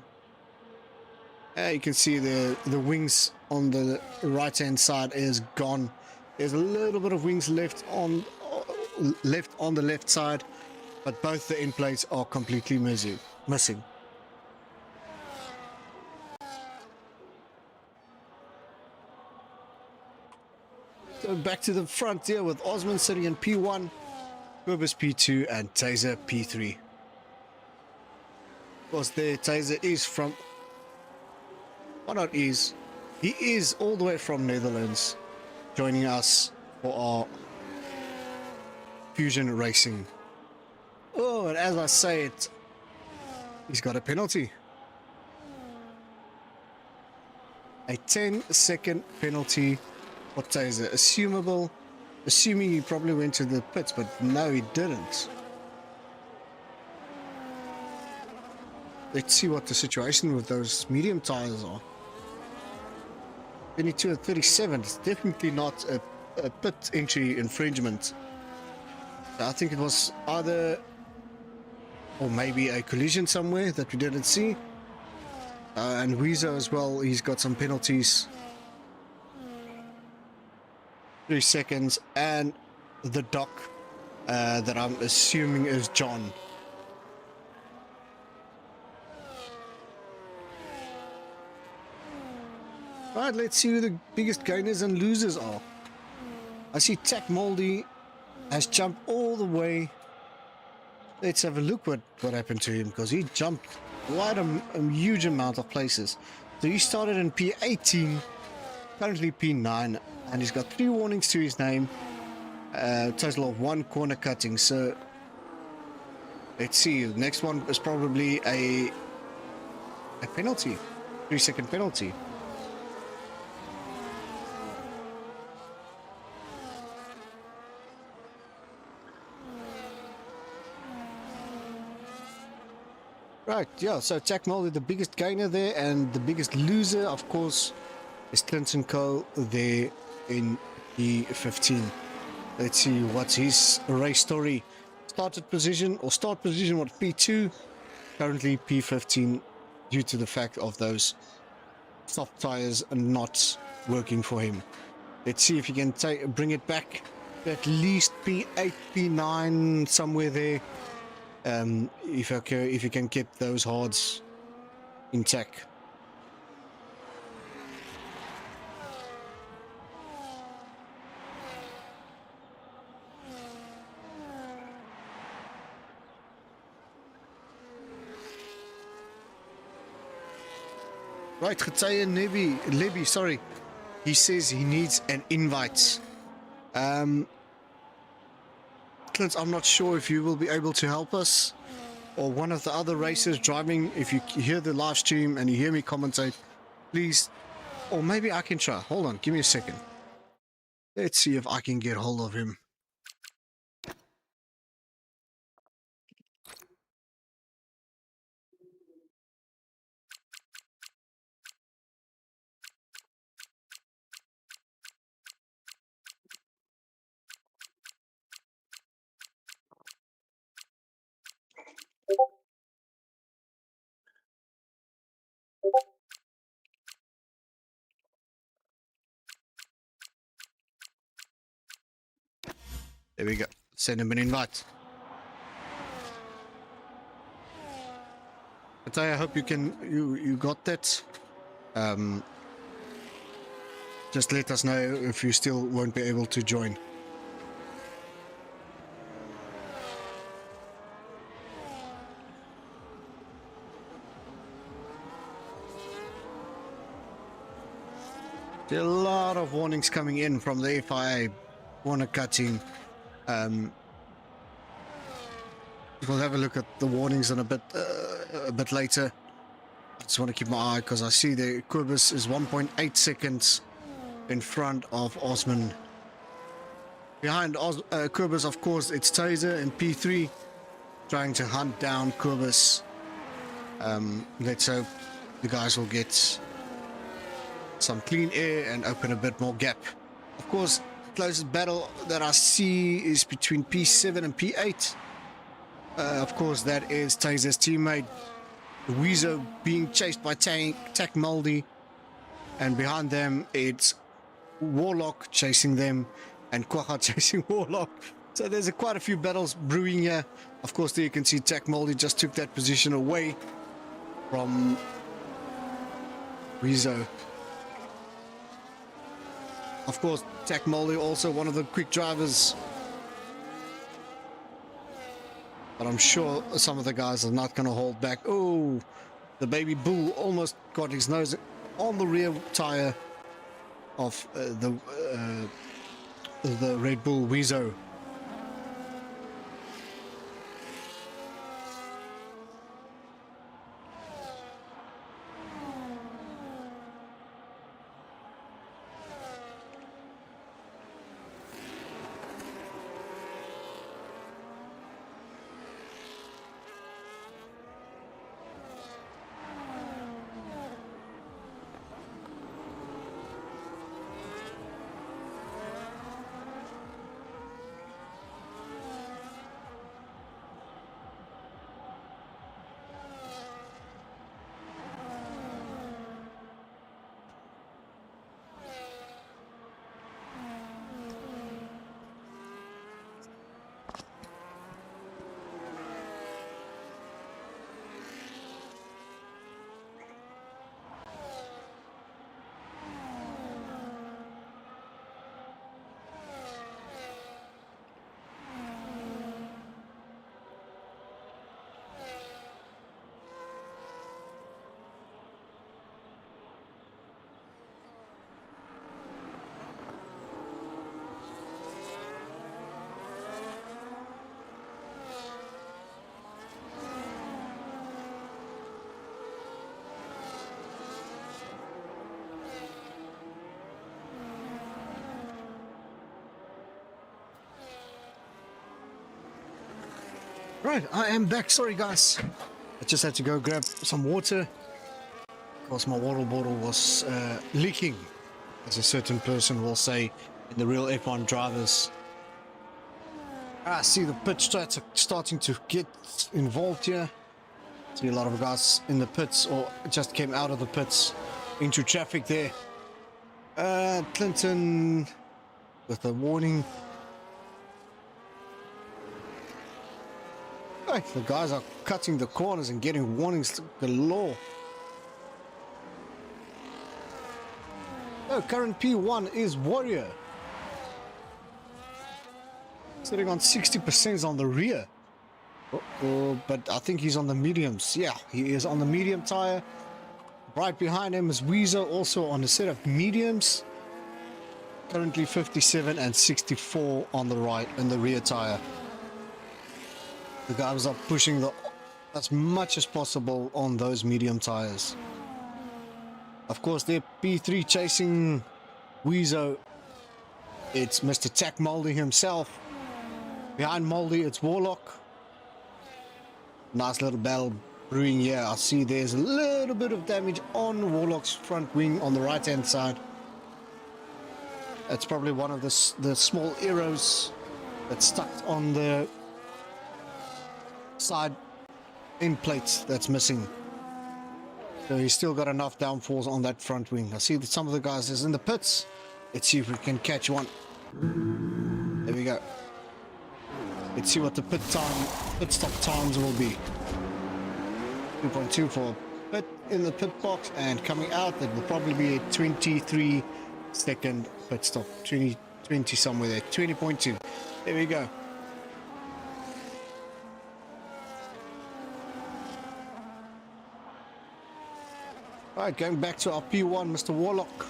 You can see the wings on the right hand side is gone. There's a little bit of wings left on the left side, but both the end plates are completely missing. So back to the front here with Osman sitting in P1, Burbus P2, and Taser P3. Of course, there Taser is from, why not is, he is all the way from Netherlands, joining us for our Fusion Racing. Oh, and as I say it, he's got a penalty. A 10-second penalty for Taser. Assuming he probably went to the pits, but no, he didn't. Let's see what the situation with those medium tires are. 22 and 37. It's definitely not a pit entry infringement. I think it was either or maybe a collision somewhere that we didn't see. And Weezer as well, he's got some penalties. 3 seconds, and the doc that I'm assuming is John. Right, let's see who the biggest gainers and losers are. I see Tech Moldy has jumped all the way. Let's have a look what happened to him, because he jumped quite a huge amount of places. So he started in P18, currently P9, and he's got 3 warnings to his name, total of 1 corner cutting. So let's see, the next one is probably a penalty, 3-second penalty. Right, yeah, so Jack Mulder, the biggest gainer there, and the biggest loser, of course, is Clinton Cole there in P15. Let's see what's his race story. Start position was P2, currently P15, due to the fact of those soft tires not working for him. Let's see if he can bring it back to at least P8, P9, somewhere there. If you can keep those hards intact. Right, Getaye Levy, sorry. He says he needs an invite. Clint, I'm not sure if you will be able to help us, or one of the other racers driving. If you hear the live stream and you hear me commentate, please, or maybe I can try. Hold on, give me a second. Let's see if I can get hold of him. There we go. Send him an invite. I hope you got that. Just let us know if you still won't be able to join. There are a lot of warnings coming in from the FIA, corner cutting. We'll have a look at the warnings in a bit later. I just want to keep my eye, because I see the Quibus is 1.8 seconds in front of Osman. Behind Quibus, of course, it's Taser in P3 trying to hunt down Quibus. Let's hope the guys will get some clean air and open a bit more gap. Of course, closest battle that I see is between P7 and P8. Of course, that is Taser's teammate Weezo being chased by Tech Moldy, and behind them it's Warlock chasing them and Quaha chasing Warlock. So there's quite a few battles brewing here. Of course, there you can see Tech Moldy just took that position away from Weezo. Of course, Tech Moldy also one of the quick drivers. But I'm sure some of the guys are not going to hold back. Oh, the baby bull almost got his nose on the rear tire of the Red Bull Weezo. Right, I am back. Sorry, guys. I just had to go grab some water because my water bottle was leaking, as a certain person will say in the real F1 drivers. I see the pit strats are starting to get involved here. See a lot of guys in the pits or just came out of the pits into traffic there. Clinton with a warning. Right, the guys are cutting the corners and getting warnings galore. Oh, current P1 is Warrior. Sitting on 60% on the rear. But I think he's on the mediums. Yeah, he is on the medium tire. Right behind him is Weezer, also on a set of mediums. Currently 57 and 64 on the right in the rear tire. The guys are pushing as much as possible on those medium tires. Of course, they're P3 chasing Weezer. It's Mr. Tack Moldy himself. Behind Moldy, it's Warlock. Nice little battle brewing here. I see there's a little bit of damage on Warlock's front wing on the right hand side. It's probably one of the small arrows that's stuck on the side end plates that's missing. So he's still got enough downforce on that front wing. I see that some of the guys is in the pits. Let's see if we can catch one. There we go. Let's see what the pit stop times will be. 2.2 for pit in the pit box, and coming out it will probably be a 23-second pit stop. 20 somewhere there. 20.2. There we go. Alright, going back to our P1, Mr. Warlock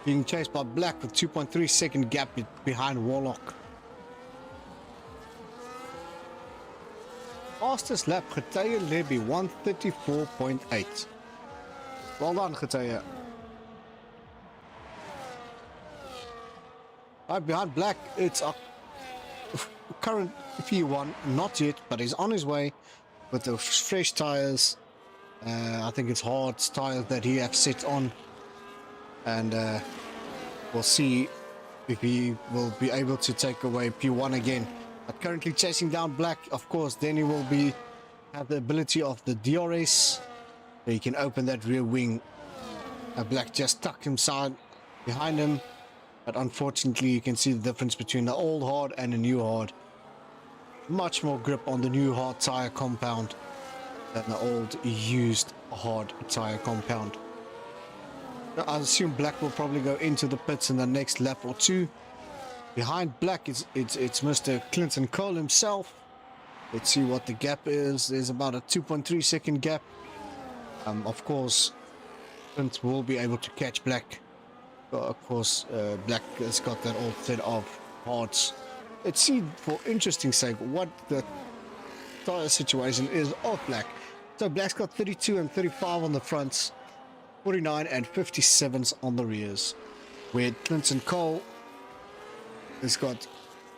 being chased by Black with 2.3 second gap behind Warlock. Fastest lap, Geteye Leby 134.8. Well done, Geteye. Right behind Black, it's our current P1, not yet, but he's on his way with the fresh tires. I think it's hard tires that he has set on, and we'll see if he will be able to take away P1 again. But currently chasing down Black, of course, then he will have the ability of the DRS, so he can open that rear wing. Black just tucked himself behind him, but unfortunately you can see the difference between the old hard and the new hard. Much more grip on the new hard tire compound than the old used hard tire compound. I assume Black will probably go into the pits in the next lap or two. Behind Black it's Mr. Clinton Cole himself. Let's see what the gap is. There's about a 2.3 second gap. Of course, Clint will be able to catch Black. But of course, Black has got that old set of hards. Let's see, for interesting sake, what the tire situation is of Black. So Black's got 32 and 35 on the fronts, 49 and 57s on the rears, where Clinton Cole has got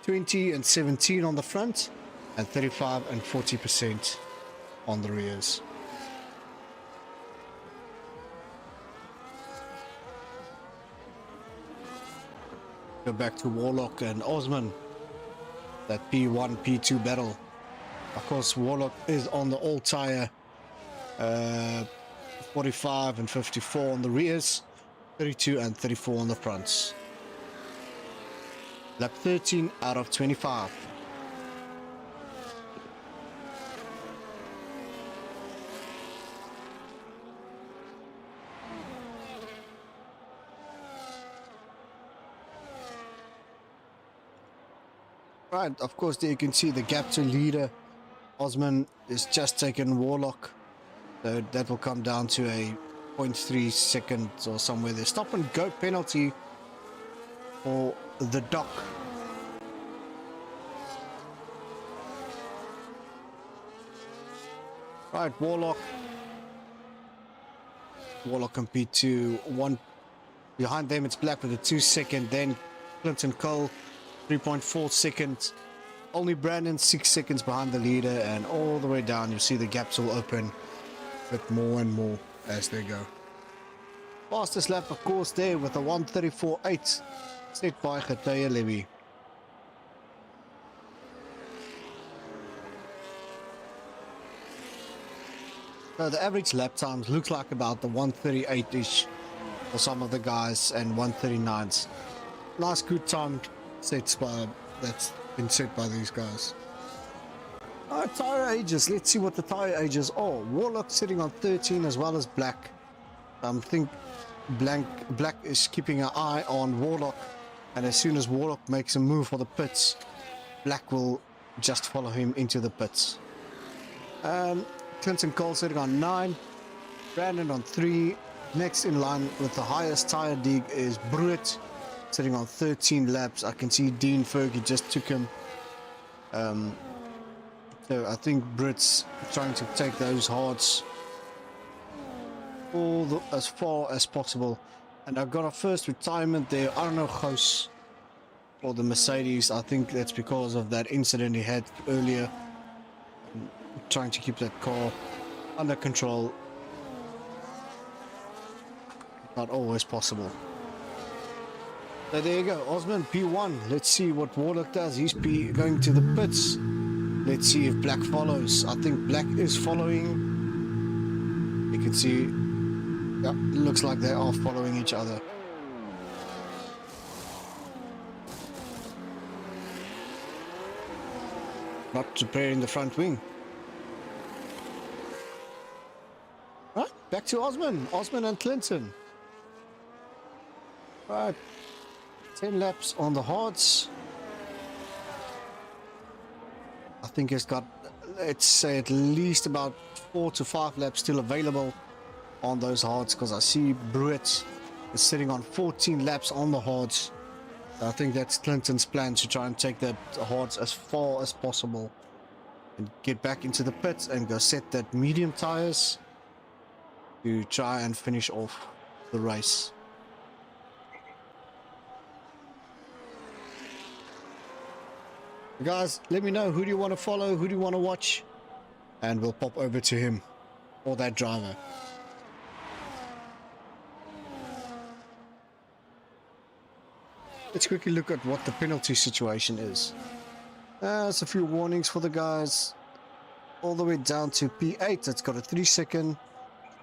20 and 17 on the front and 35 and 40% on the rears. Go back to Warlock and Osman. That P1, P2 battle. Of course, Warlock is on the old tire. 45 and 54 on the rears, 32 and 34 on the fronts. Lap 13 out of 25. Right, of course, there you can see the gap to leader. Osman is just taken Warlock. So that will come down to a 0.3 seconds or somewhere there. Stop and go penalty for the dock. Right, Warlock and P2. One behind them, it's Black with a 2 second. Then Clinton Cole, 3.4 seconds. Only Brandon 6 seconds behind the leader, and all the way down you see the gaps will open a bit more and more as they go. Fastest lap of course there with a 1:34.8 set by Getaya Levy. So the average lap times looks like about the 1:38ish for some of the guys and 1:39s. Nice good time sets by that's been set by these guys. Alright, tire ages. Let's see what the tire ages are. Warlock sitting on 13 as well as Black. I think Black is keeping an eye on Warlock, and as soon as Warlock makes a move for the pits, Black will just follow him into the pits. Clinton Cole sitting on 9, Brandon on 3. Next in line with the highest tire dig is Bruit sitting on 13 laps. I can see Dean Fergie just took him. So I think Bruit's trying to take those hards as far as possible. And I've got a first retirement there, Arno Goos for the Mercedes. I think that's because of that incident he had earlier. Trying to keep that car under control. Not always possible. So there you go, Osman P1. Let's see what Warlock does. He's going to the pits. Let's see if Black follows. I think Black is following. You can see, yeah, it looks like they are following each other. Not preparing the front wing. Right, back to Osman and Clinton. Right, 10 laps on the hards. I think it's got, let's say, at least about 4 to 5 laps still available on those hards, because I see Bruit is sitting on 14 laps on the hards. I think that's Clinton's plan, to try and take the hards as far as possible and get back into the pits and go set that medium tires to try and finish off the race. Guys, let me know, who do you want to follow, who do you want to watch, and we'll pop over to him or that driver. Let's quickly look at what the penalty situation is. There's a few warnings for the guys. All the way down to P8, it's got a 3-second.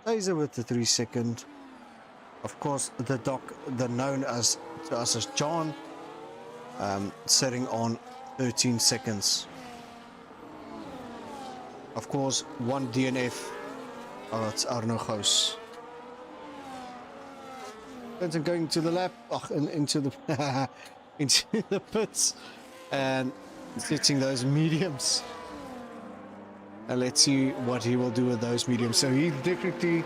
Laser with the 3-second. Of course, the doc, the known as to us as John, setting on 13 seconds. Of course, 1 DNF. Oh, it's Arno Goos. Clinton going to the lap, into the into the pits, and setting those mediums. And let's see what he will do with those mediums. So he definitely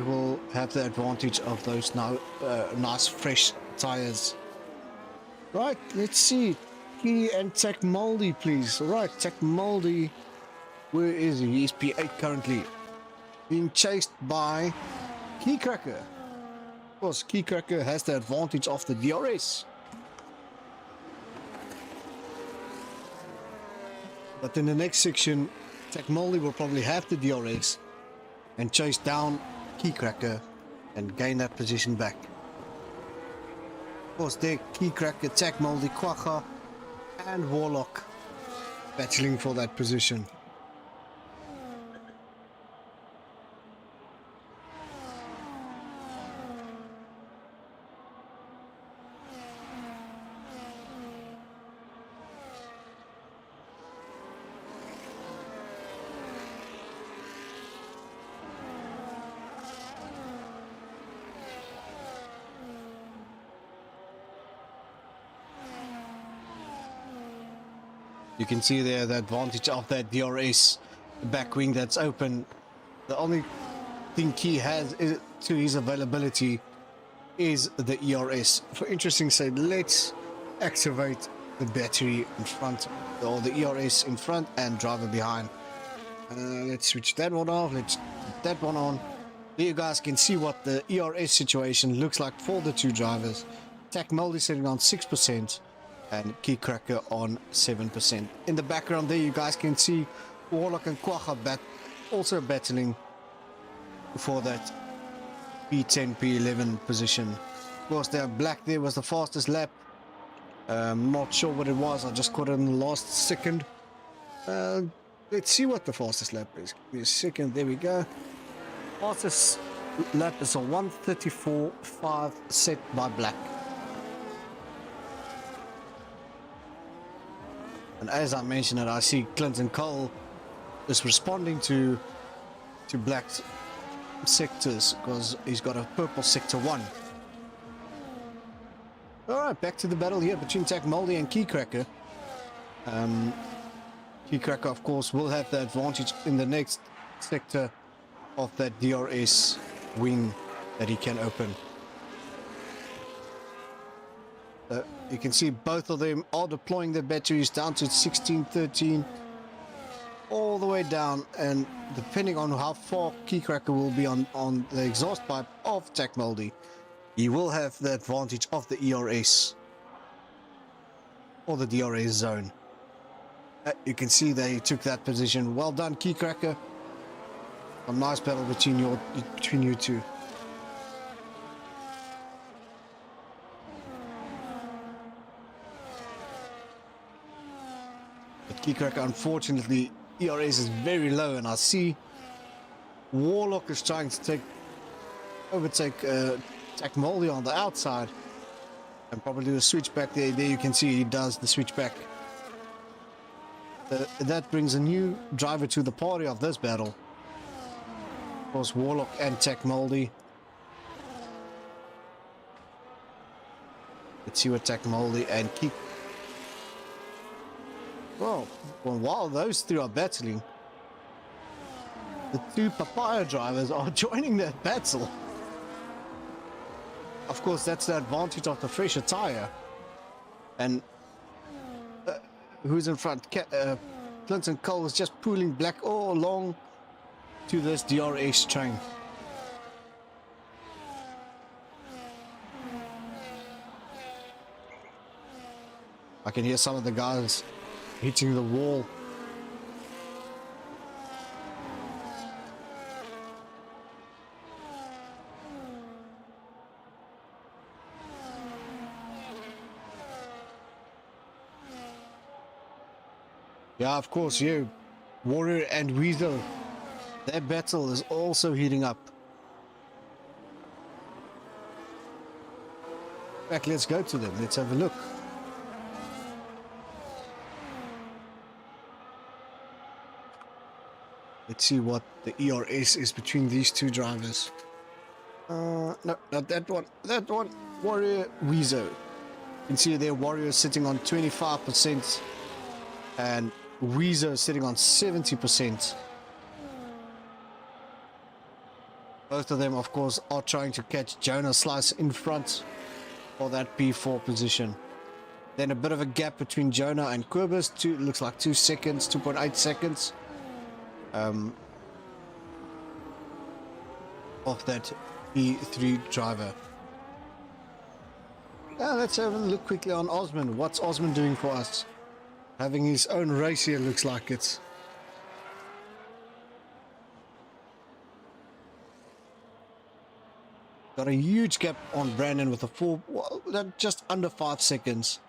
will have the advantage of those now nice fresh tires. Right, let's see. Key and Tech Moldy, please. Right, Tech Moldy, where is he? He's P8 currently, being chased by Keycracker. Of course, Keycracker has the advantage of the DRS. But in the next section, Tech Moldy will probably have the DRS and chase down Keycracker and gain that position back. Of course, there, Keycracker, Tech Moldy, Quagga, and Warlock battling for that position. You can see there the advantage of that DRS back wing that's open. The only thing Key has to his availability is the ERS. For interesting sake, let's activate the battery in front, or the ERS in front and driver behind. Let's switch that one off. Let's put that one on. There you guys can see what the ERS situation looks like for the two drivers. Tech Moldy sitting on 6%. and Key Cracker on 7%. In the background there, you guys can see Warlock and Quagga also battling for that P10, P11 position. Of course, there Black there was the fastest lap. Not sure what it was. I just caught it in the last second. Let's see what the fastest lap is. Give me a second. There we go. Fastest lap is a 1:34.5 set by Black. And as I mentioned it, I see Clinton Cole is responding to Black's sectors because he's got a purple sector 1. Alright, back to the battle here between Tech Moldy and Key Cracker. Key Cracker, of course, will have the advantage in the next sector of that DRS wing that he can open. You can see both of them are deploying their batteries down to 16, 13, all the way down, and depending on how far Key Cracker will be on the exhaust pipe of Tech Moldy, he will have the advantage of the ERS or the DRS zone. You can see they took that position. Well done, Key Cracker. A nice battle between you two. But Key Cracker, unfortunately, ERS is very low, and I see Warlock is trying to overtake Tech Moldy on the outside and probably do a switchback there. There you can see he does the switchback. That brings a new driver to the party of this battle. Of course, Warlock and Tech Moldy. Let's see what Tech Moldy and Key. Well, while those two are battling, the two Papaya drivers are joining that battle. Of course, that's the advantage of the fresher tire. And who's in front? Clinton Cole is just pulling Black all along to this DRS train. I can hear some of the guys hitting the wall. Yeah, of course, you, Warrior and Weasel, their battle is also heating up. Back, let's go to them. Let's have a look. Let's see what the ERS is between these two drivers. No, not that one. That one, Warrior Weezo. You can see there Warrior sitting on 25% and Weezo sitting on 70%. Both of them, of course, are trying to catch Jonah Slice in front for that P4 position. Then a bit of a gap between Jonah and Quibus. Looks like 2 seconds, 2.8 seconds. Of that P3 driver. Now let's have a look quickly on Osman. What's Osman doing for us? Having his own race here, looks like it. Got a huge gap on Brandon with a just under 5 seconds.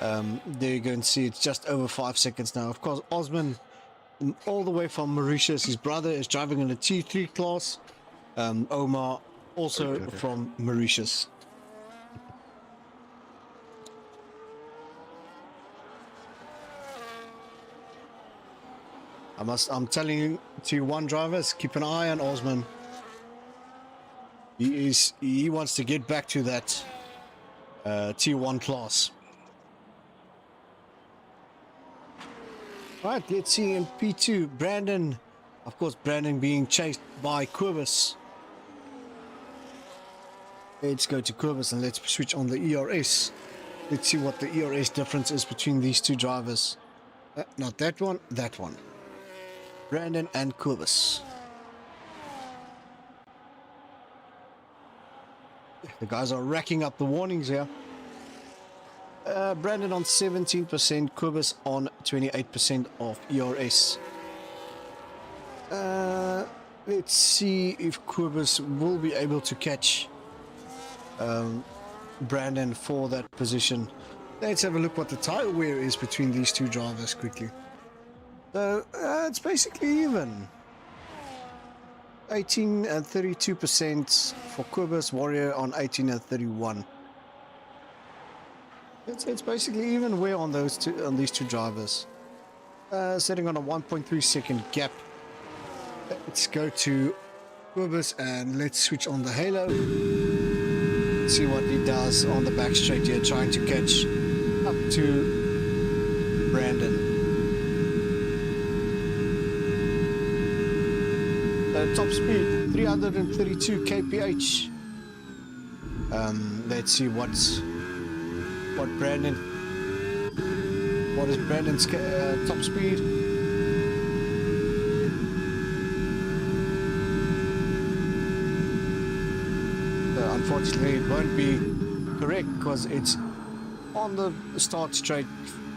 There you go and see it's just over 5 seconds now. Of course, Osman, all the way from Mauritius, his brother is driving in a T3 class. Omar, also from Mauritius. I'm telling you, to one drivers, keep an eye on Osman. He wants to get back to that T1 class. Right, let's see in P2, Brandon. Of course, Brandon being chased by Quibus. Let's go to Quibus and let's switch on the ERS. Let's see what the ERS difference is between these two drivers. Not that one, that one. Brandon and Quibus. The guys are racking up the warnings here. Brandon on 17%, Quibus on 28% of ERS. Let's see if Quibus will be able to catch Brandon for that position. Let's have a look what the tire wear is between these two drivers quickly. So it's basically even. 18 and 32% for Quibus, Warrior on 18 and 31. It's basically even wear on these two drivers. Setting on a 1.3 second gap. Let's go to Quibus and let's switch on the halo. See what he does on the back straight here, trying to catch up to Brandon. Top speed 332 kph. Let's see what is Brandon's top speed. Unfortunately it won't be correct because it's on the start straight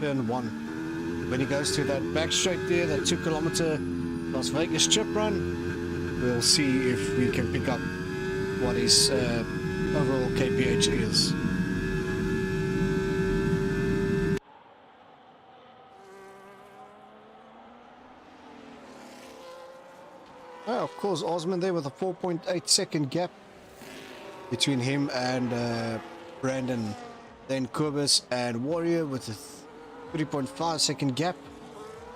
turn 1. When he goes to that back straight there, that 2 kilometer Las Vegas strip run, we'll see if we can pick up what his overall kph is. Well, of course, Osman there with a 4.8 second gap between him and Brandon. Then Quibus and Warrior with a 3.5 second gap.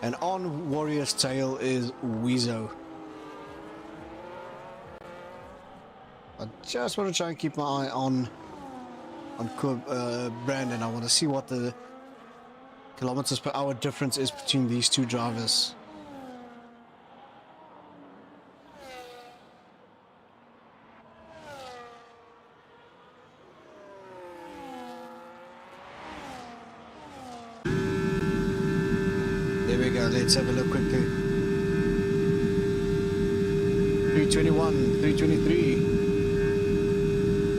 And on Warrior's tail is Weezo. I just want to try and keep my eye on Brandon. I want to see what the kilometers per hour difference is between these two drivers. There we go, let's have a look quickly. 321, 323.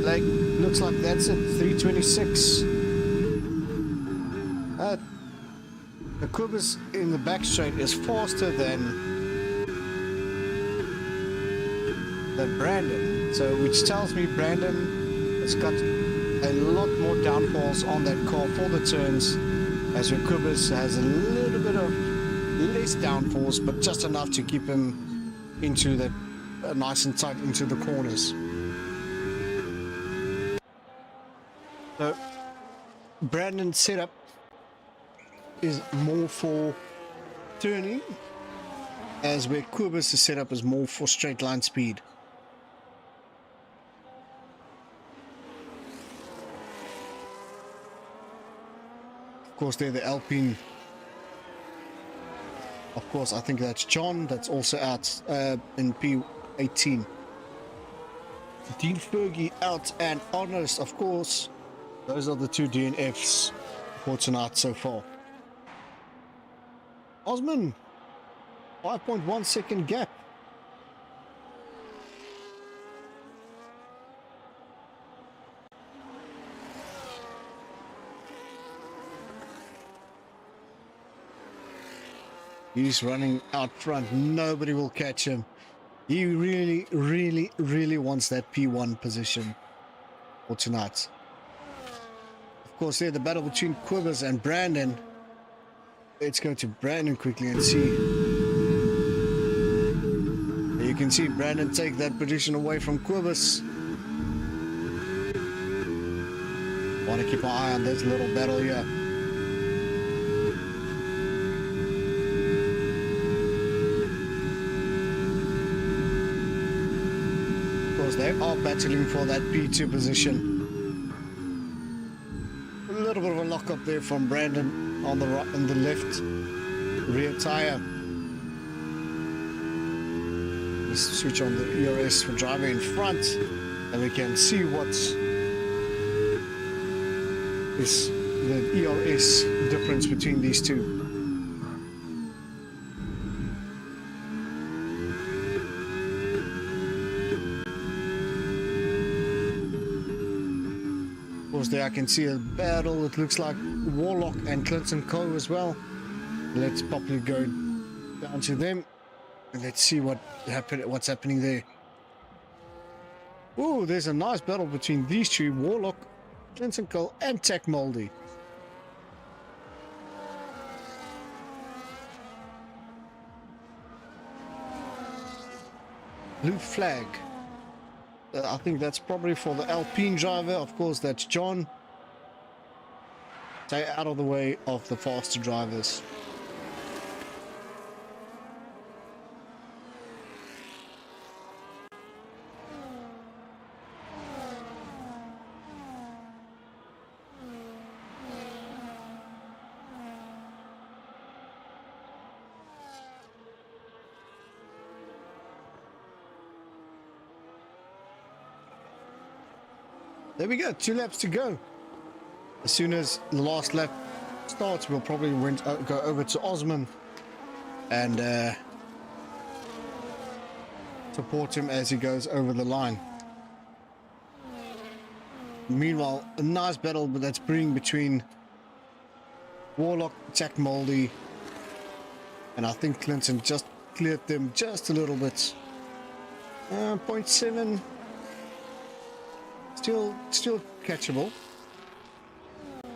Like, looks like that's it, 326. The Quibus in the back straight is faster than Brandon, so which tells me Brandon has got a lot more downfalls on that car for the turns, as your Quibus has a little bit of less downfalls, but just enough to keep him into that nice and tight into the corners. So Brandon's setup is more for turning, as where Quibus' setup is more for straight line speed. Of course, they're the Alpine. Of course, I think that's John. That's also out in P18. Dean Fergie out and Honest, of course. Those are the two DNFs for tonight so far. Osman, 5.1 second gap. He's running out front. Nobody will catch him. He really, really, really wants that P1 position for tonight. Of course, there the battle between Quibus and Brandon. Let's go to Brandon quickly and see. You can see Brandon take that position away from Quibus. Want to keep an eye on this little battle here. Of course, they are battling for that P2 position. A little bit of a lock up there from Brandon on the right and the left rear tire. Let's switch on the ERS for driver in front, and we can see what is the ERS difference between these two. course, there I can see a battle. It looks like Warlock and Clinton Cole as well. Let's probably go down to them and let's see what's happening there. Oh, there's a nice battle between these two, Warlock, Clinton Cole, and Tech Moldy. Blue flag. I think that's probably for the Alpine driver. Of course, that's John. Stay out of the way of the faster drivers. There we go, 2 laps to go. As soon as the last lap starts, we'll probably go over to Osman and support him as he goes over the line. Meanwhile, a nice battle that's brewing between Warlock, Jack Moldy, and I think Clinton just cleared them just a little bit. 0.7. Still catchable. You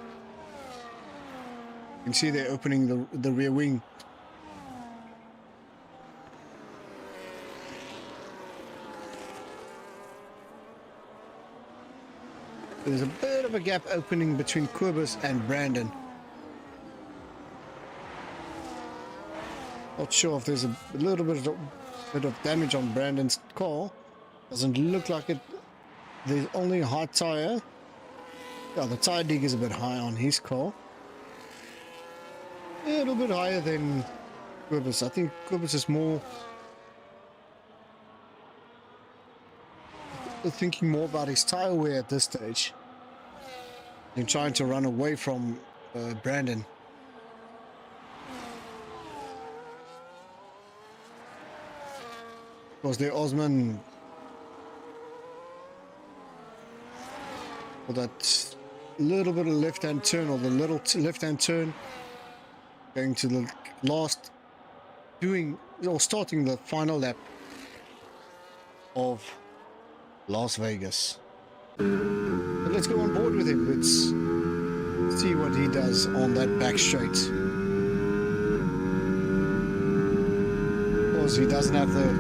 can see they're opening the rear wing. There's a bit of a gap opening between Quibus and Brandon. Not sure if there's a little bit of damage on Brandon's car. Doesn't look like it. There's only a high tire. Yeah, the tire dig is a bit high on his car. A little bit higher than Quibus. I think Quibus is more thinking more about his tire wear at this stage than trying to run away from Brandon. Of course, there Osman for that little bit of left-hand turn, or the little left-hand turn, going to the last, starting the final lap of Las Vegas. But let's go on board with him. Let's see what he does on that back straight. Of course, he doesn't have the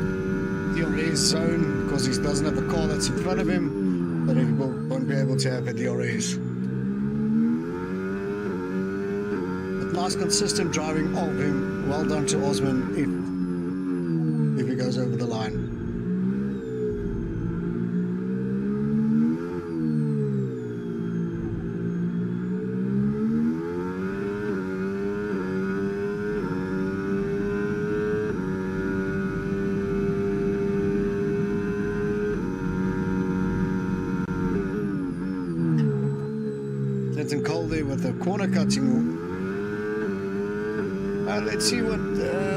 DRS zone because he doesn't have the car that's in front of him. But he won't be able to have a DRS. But nice consistent driving of him. Well done to Osman if he goes over the line. And Cole there with the corner cutting. Let's see what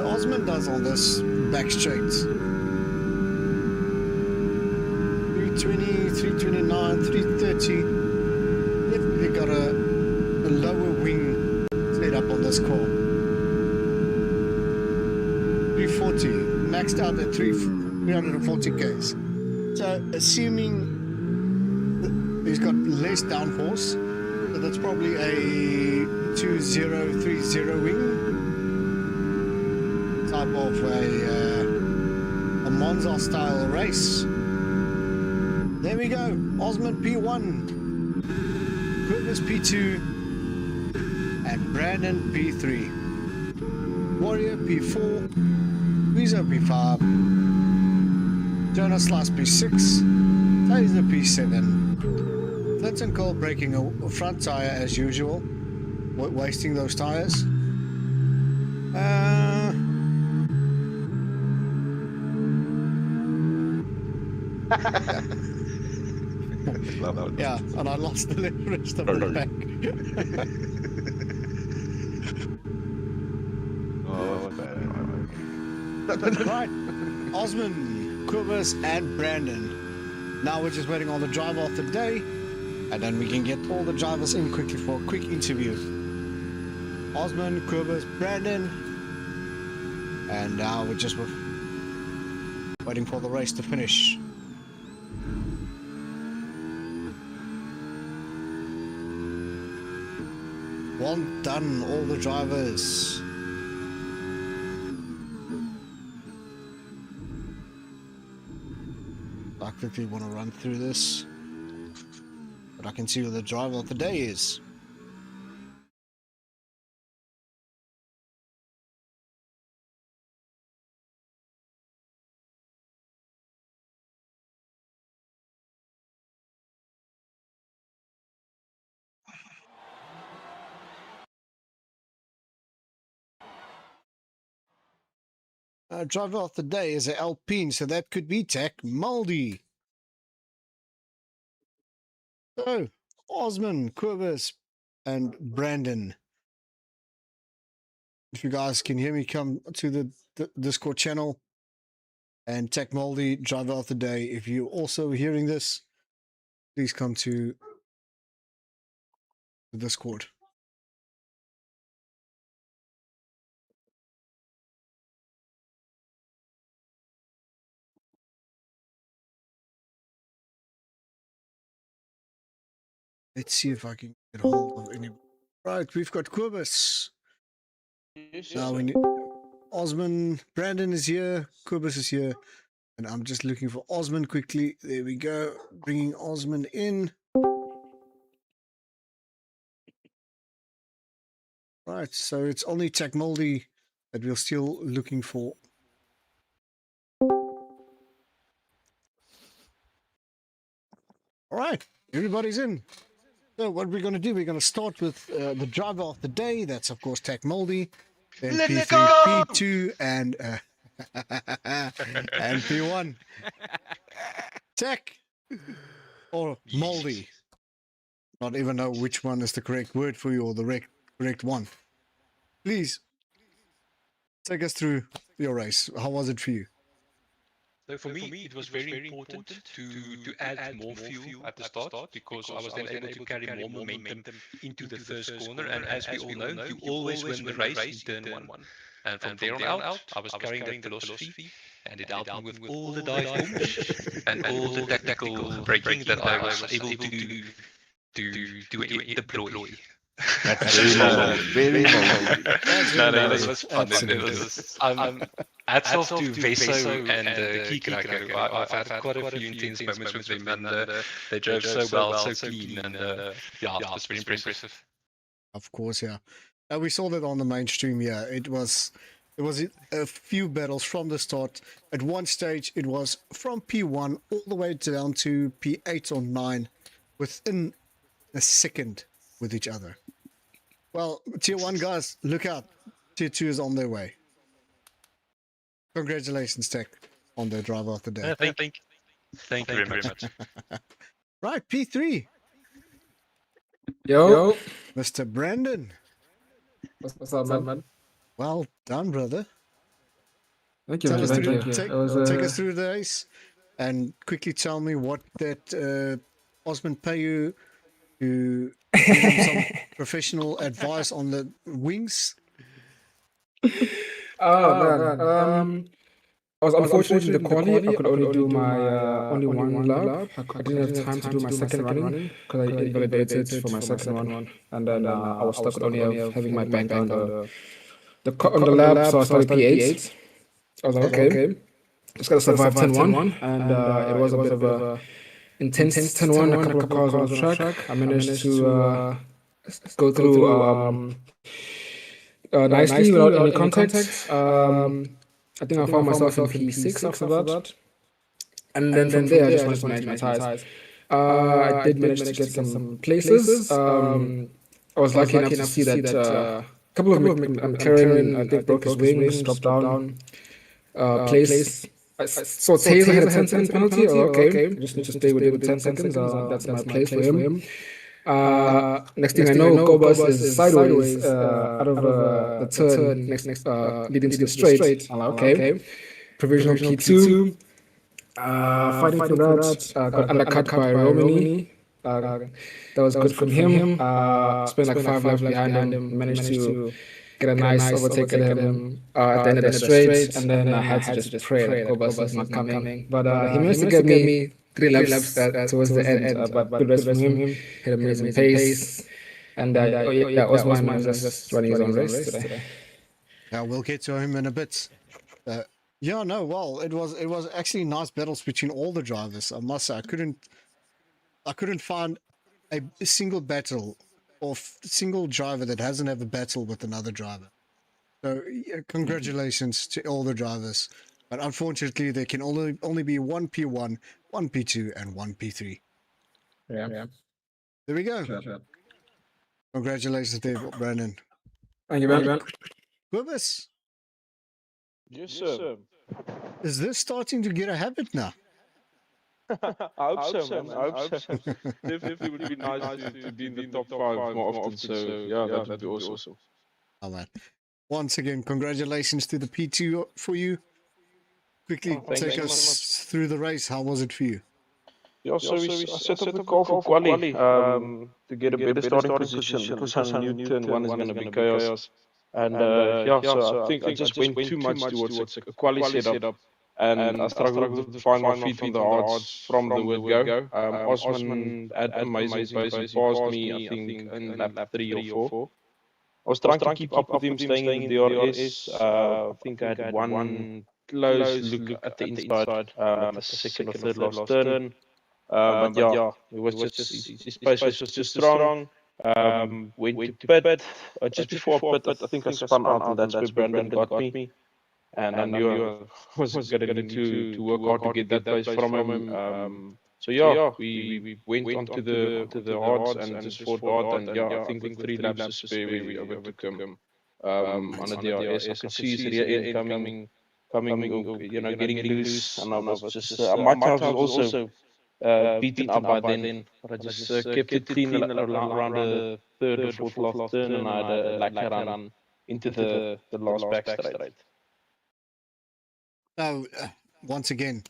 Osman does on this back straight. 320, 329, 330. Definitely got a lower wing set up on this car. 340, maxed out at 340 Ks. So assuming he's got less downforce, so that's probably a 2030 wing type of a Monza style race. There we go. Osman P1, Quibus P2, and Brandon P3. Warrior P4, Weezo P5, Jonas Slice P6, Taser P7. Clinton Cole breaking a front tire as usual, wasting those tires. Yeah, and I lost the rest of the pack. Right, Osman, Quibus, and Brandon. Now we're just waiting on the driver of the day. And then we can get all the drivers in quickly for a quick interview. Osman, Kubus, Brandon. And now we're just waiting for the race to finish. Well done, all the drivers. I quickly want to run through this, but I can see who the driver of the day is. Driver of the day is an Alpine, so that could be Tech Moldy. So, Osman, Quibus, and Brandon. If you guys can hear me, come to the Discord channel. And Tech Moldy, driver of the day. If you're also hearing this, please come to the Discord. Let's see if I can get a hold of any. Right, we've got Quibus. Yes, Now we need Osman. Brandon is here. Quibus is here. And I'm just looking for Osman quickly. There we go. Bringing Osman in. Right, so it's only Tech Moldy that we're still looking for. All right, everybody's in. So what we're going to do, we're going to start with the driver of the day. That's, of course, Tech Moldy. Then P3, P2, and and P1. Tech or Moldy. Not even know which one is the correct word for you or the correct one. Please take us through your race. How was it for you? So for me, it was very important to add more fuel at the start because I was then able to carry more momentum into the first corner. And as we all know, you always win the race in turn one. And from there on out, I was carrying that philosophy, and it helped me with all the dive bombs and all the tactical braking that I was able to deploy. That's very moldy. Very moldy. No, it was fun. It was. Hats off to Veso and Kikrak. I've had quite a few intense moments with them, and they drove so well, so clean, and yeah, it was very impressive. Of course, yeah. We saw that on the mainstream. Yeah, it was a few battles from the start. At one stage, it was from P1 all the way down to P8 or 9 within a second with each other. Well, Tier 1 guys, look out. Tier 2 is on their way. Congratulations, Tech, on the driver of the day. Thank you very much. Right, P3. Yo. Mr. Brandon. What's up, man? Well done, brother. Thank you, man. Thank you. Take us through the race and quickly tell me what that Osman pay you to give him some professional advice on the wings. Man. I was unfortunate in the quali. I could only do my only one lap. I didn't have time to do my second running because I invalidated for my second one, and then I was stuck with only having my bank on the lap. So I started P8. I was like, okay, just gotta survive 10-1, and it was a bit of a intense 10-1. A couple of cars on the track. I managed to go through nicely without any contact. I think I found myself in P6 after that. And then from there, I just wanted to manage my tires. I did manage to get some places. I was lucky enough to see that a couple of McLaren, I think, broke his wings, dropped down. Place. So Taylor had a 10-second penalty. Okay, I just need to stay within 10 seconds. That's my place for him. Next thing I know, Gobas is sideways out of the turn next leading to the straight. I'm like, okay. Provisional P2. Fighting for that. Got undercut by Romani. That was good from him. Spent like 5 laps behind him, managed to get a nice overtake at him at the end of the straight, and then I had to just pray that Kobus was not coming. But he managed to get me 3 laps towards the end. But good race from him. Had amazing pace, and oh yeah, Osman was just running his own race today. Yeah, we'll get to him in a bit. Yeah, no, well, it was actually nice battles between all the drivers. I must say, I couldn't find a single battle or single driver that hasn't have a battle with another driver. So yeah, congratulations to all the drivers. But unfortunately, there can only be one P1, one P2, and one P3. Yeah. There we go. Sure. Congratulations, Dave, Brandon. Thank you, man. Wilbus, Yes, sir. is this starting to get a habit now? I hope so, man. I hope so. Definitely would be nice to be in the top five more often. So, yeah, that would be awesome. All right. Once again, congratulations to the P2 for you. Quickly thank take you us so through the race. How was it for you? Yeah, so I set up the call for quali to get a better starting position. It was on new turn one is going to be chaos. And yeah, so I think I just went too much towards a quali setup. And I struggled to find my feet on the hards from the word go. Osman had amazing pace. He passed me, I think, in lap 3 or 4. I was trying to keep up with him, staying in the DRS. I think I had one close look at the inside at the second or third last turn. But yeah, it was just his pace was just too strong. Went to pit just before pit. I think I spun out, and that's where Brandon got me. And I knew I was going to need to work hard to get that pace from him. So yeah, we went onto the hards and just fought hard. And yeah, I think with 3 laps to spare, we overtook him on the DRS. I could see his rear end coming, getting loose. And I was just, my tires was also beaten up by then. But I just kept it clean around the third or fourth last turn, and I had a lacquer run into the last back straight. Now, once again,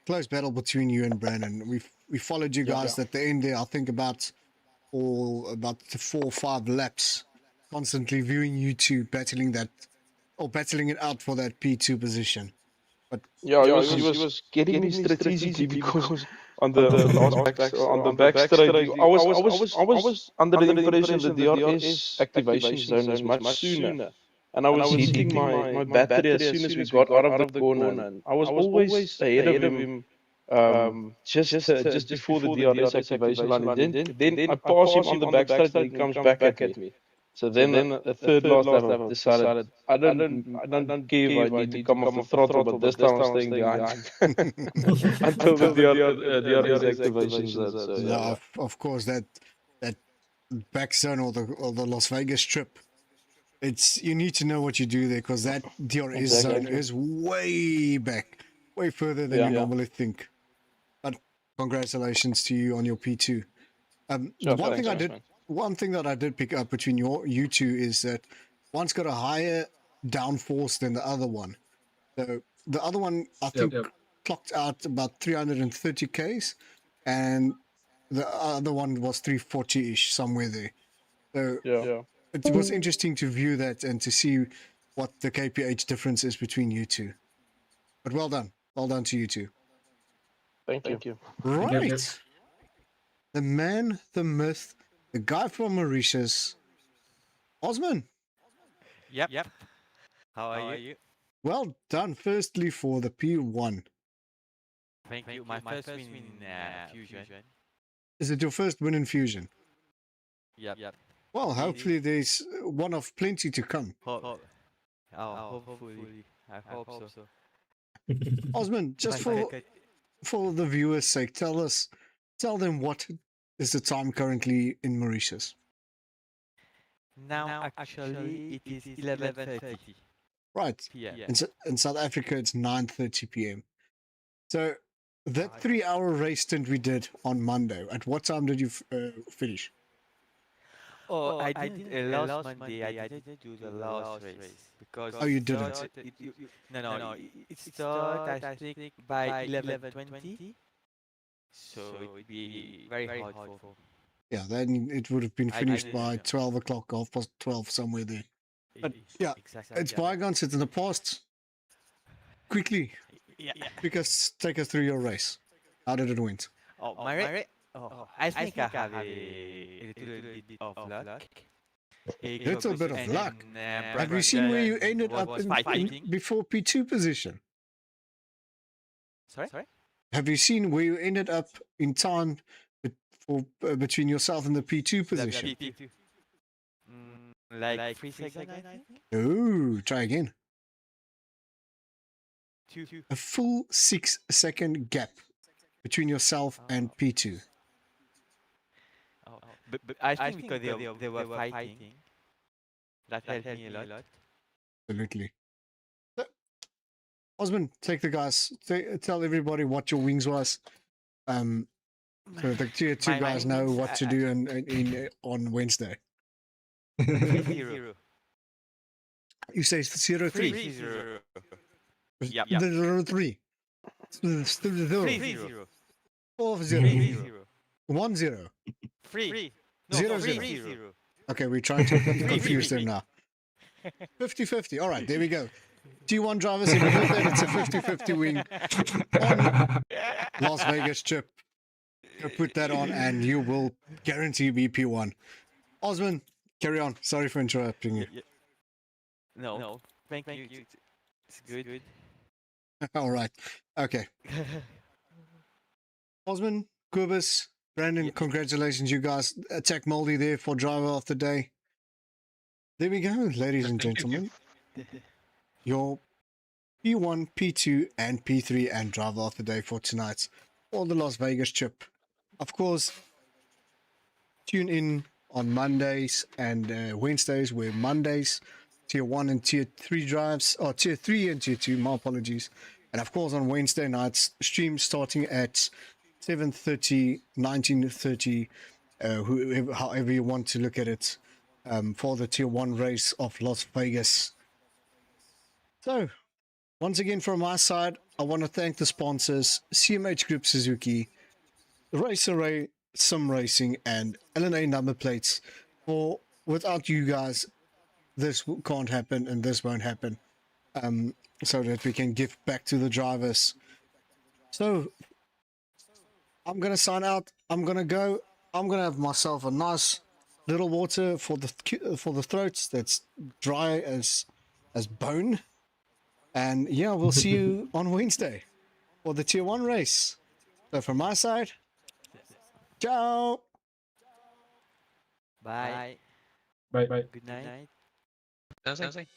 close battle between you and Brandon. We followed you guys at the end there. I think about 4 or 5 laps, constantly viewing you two battling it out for that P2 position. But yeah, he was getting me strategically because on the back straight, I was under the impression that the DRS activation zone was much sooner. And I was hitting my battery as soon as we got out of the corner. And I was always ahead of him just before the DRS activation line. And then I pass him on the back straight and he comes back at me. So then the third last lap I decided I don't care if I need to come off the throttle, but this time I'm staying behind until the DRS activation zone. So, yeah, of course that back zone or the Las Vegas Strip. You need to know what you do there because that DRS zone is way back, way further than you normally think. But congratulations to you on your P2. One thing that I did pick up between you two is that one's got a higher downforce than the other one. So the other one, I think, clocked out about 330 Ks, and the other one was 340-ish, somewhere there. So it was interesting to view that and to see what the KPH difference is between you two. But well done to you two. Thank you. Right. The man, the myth, the guy from Mauritius, Osman. Yep. How are you? Well done, firstly, for the P1. Thank you. My first win in Fusion. Is it your first win in Fusion? Yep. Well, hopefully there's one of plenty to come. Hopefully. I hope so. Osman, just for the viewers' sake, tell them what is the time currently in Mauritius. Now, actually, it is 11:30. Right. PM. In South Africa, it's 9:30 p.m. So that 3-hour race stint we did on Monday, at what time did you finish? Oh, I didn't last Monday. I didn't do the last race because you didn't? No. It started I think by 11:20. So it'd be very hard for Yeah, then it would have been finished by yeah. 12 o'clock, 12, somewhere there. But yeah, exactly. it's bygones, it's in the past. Quickly, Yeah. because take us through your race. How did it went? Oh, I think I have a little bit of luck. Little bit of luck. Have you Brandon seen where you ended up was in fighting. before P2 position? Sorry? Have you seen where you ended up in time between yourself and the P2 position? P2. Like 3 seconds, I think. Oh, try again. Two. A full 6-second gap between yourself and P2. Oh. But I think because they were fighting, that helped me a lot. Absolutely. So, Osman, take the guys. Tell everybody what your wings was. So the tier 2 My guys know wings, what to do on Wednesday. 3-0. You say 0-3. 3-0. Yep. 0-3. 3-0. 4-0. 1-0. 3. 0-0. 3-0. Okay, we're trying to confuse them now. 50-50. All right, there we go. T1 drivers, if you heard that, it's a 50-50 wing on Las Vegas chip. You put that on and you will guarantee BP1. Osman, carry on. Sorry for interrupting you. No. Thank you. It's good. All right. Okay. Osman, Kubus, Brandon, congratulations, you guys. Attack Moldy there for driver of the day. There we go, ladies and gentlemen. Your P1, P2, and P3 and driver of the day for tonight for the Las Vegas trip. Of course, tune in on Mondays and Wednesdays, where Mondays, Tier 1 and Tier 3 drives, or Tier 3 and Tier 2, my apologies. And of course, on Wednesday nights, stream starting at 7:30, 19:30, however you want to look at it, for the Tier 1 race of Las Vegas. So, once again, from my side, I want to thank the sponsors, CMH Group Suzuki, Race Array, Sim Racing, and LNA number plates. For without you guys, this can't happen and this won't happen. So that we can give back to the drivers. So, I'm going to sign out. I'm going to go. I'm going to have myself a nice little water for the throats that's dry as bone. And yeah, we'll see you on Wednesday for the Tier 1 race. So from my side, ciao. Bye. Bye. Good night. That's it.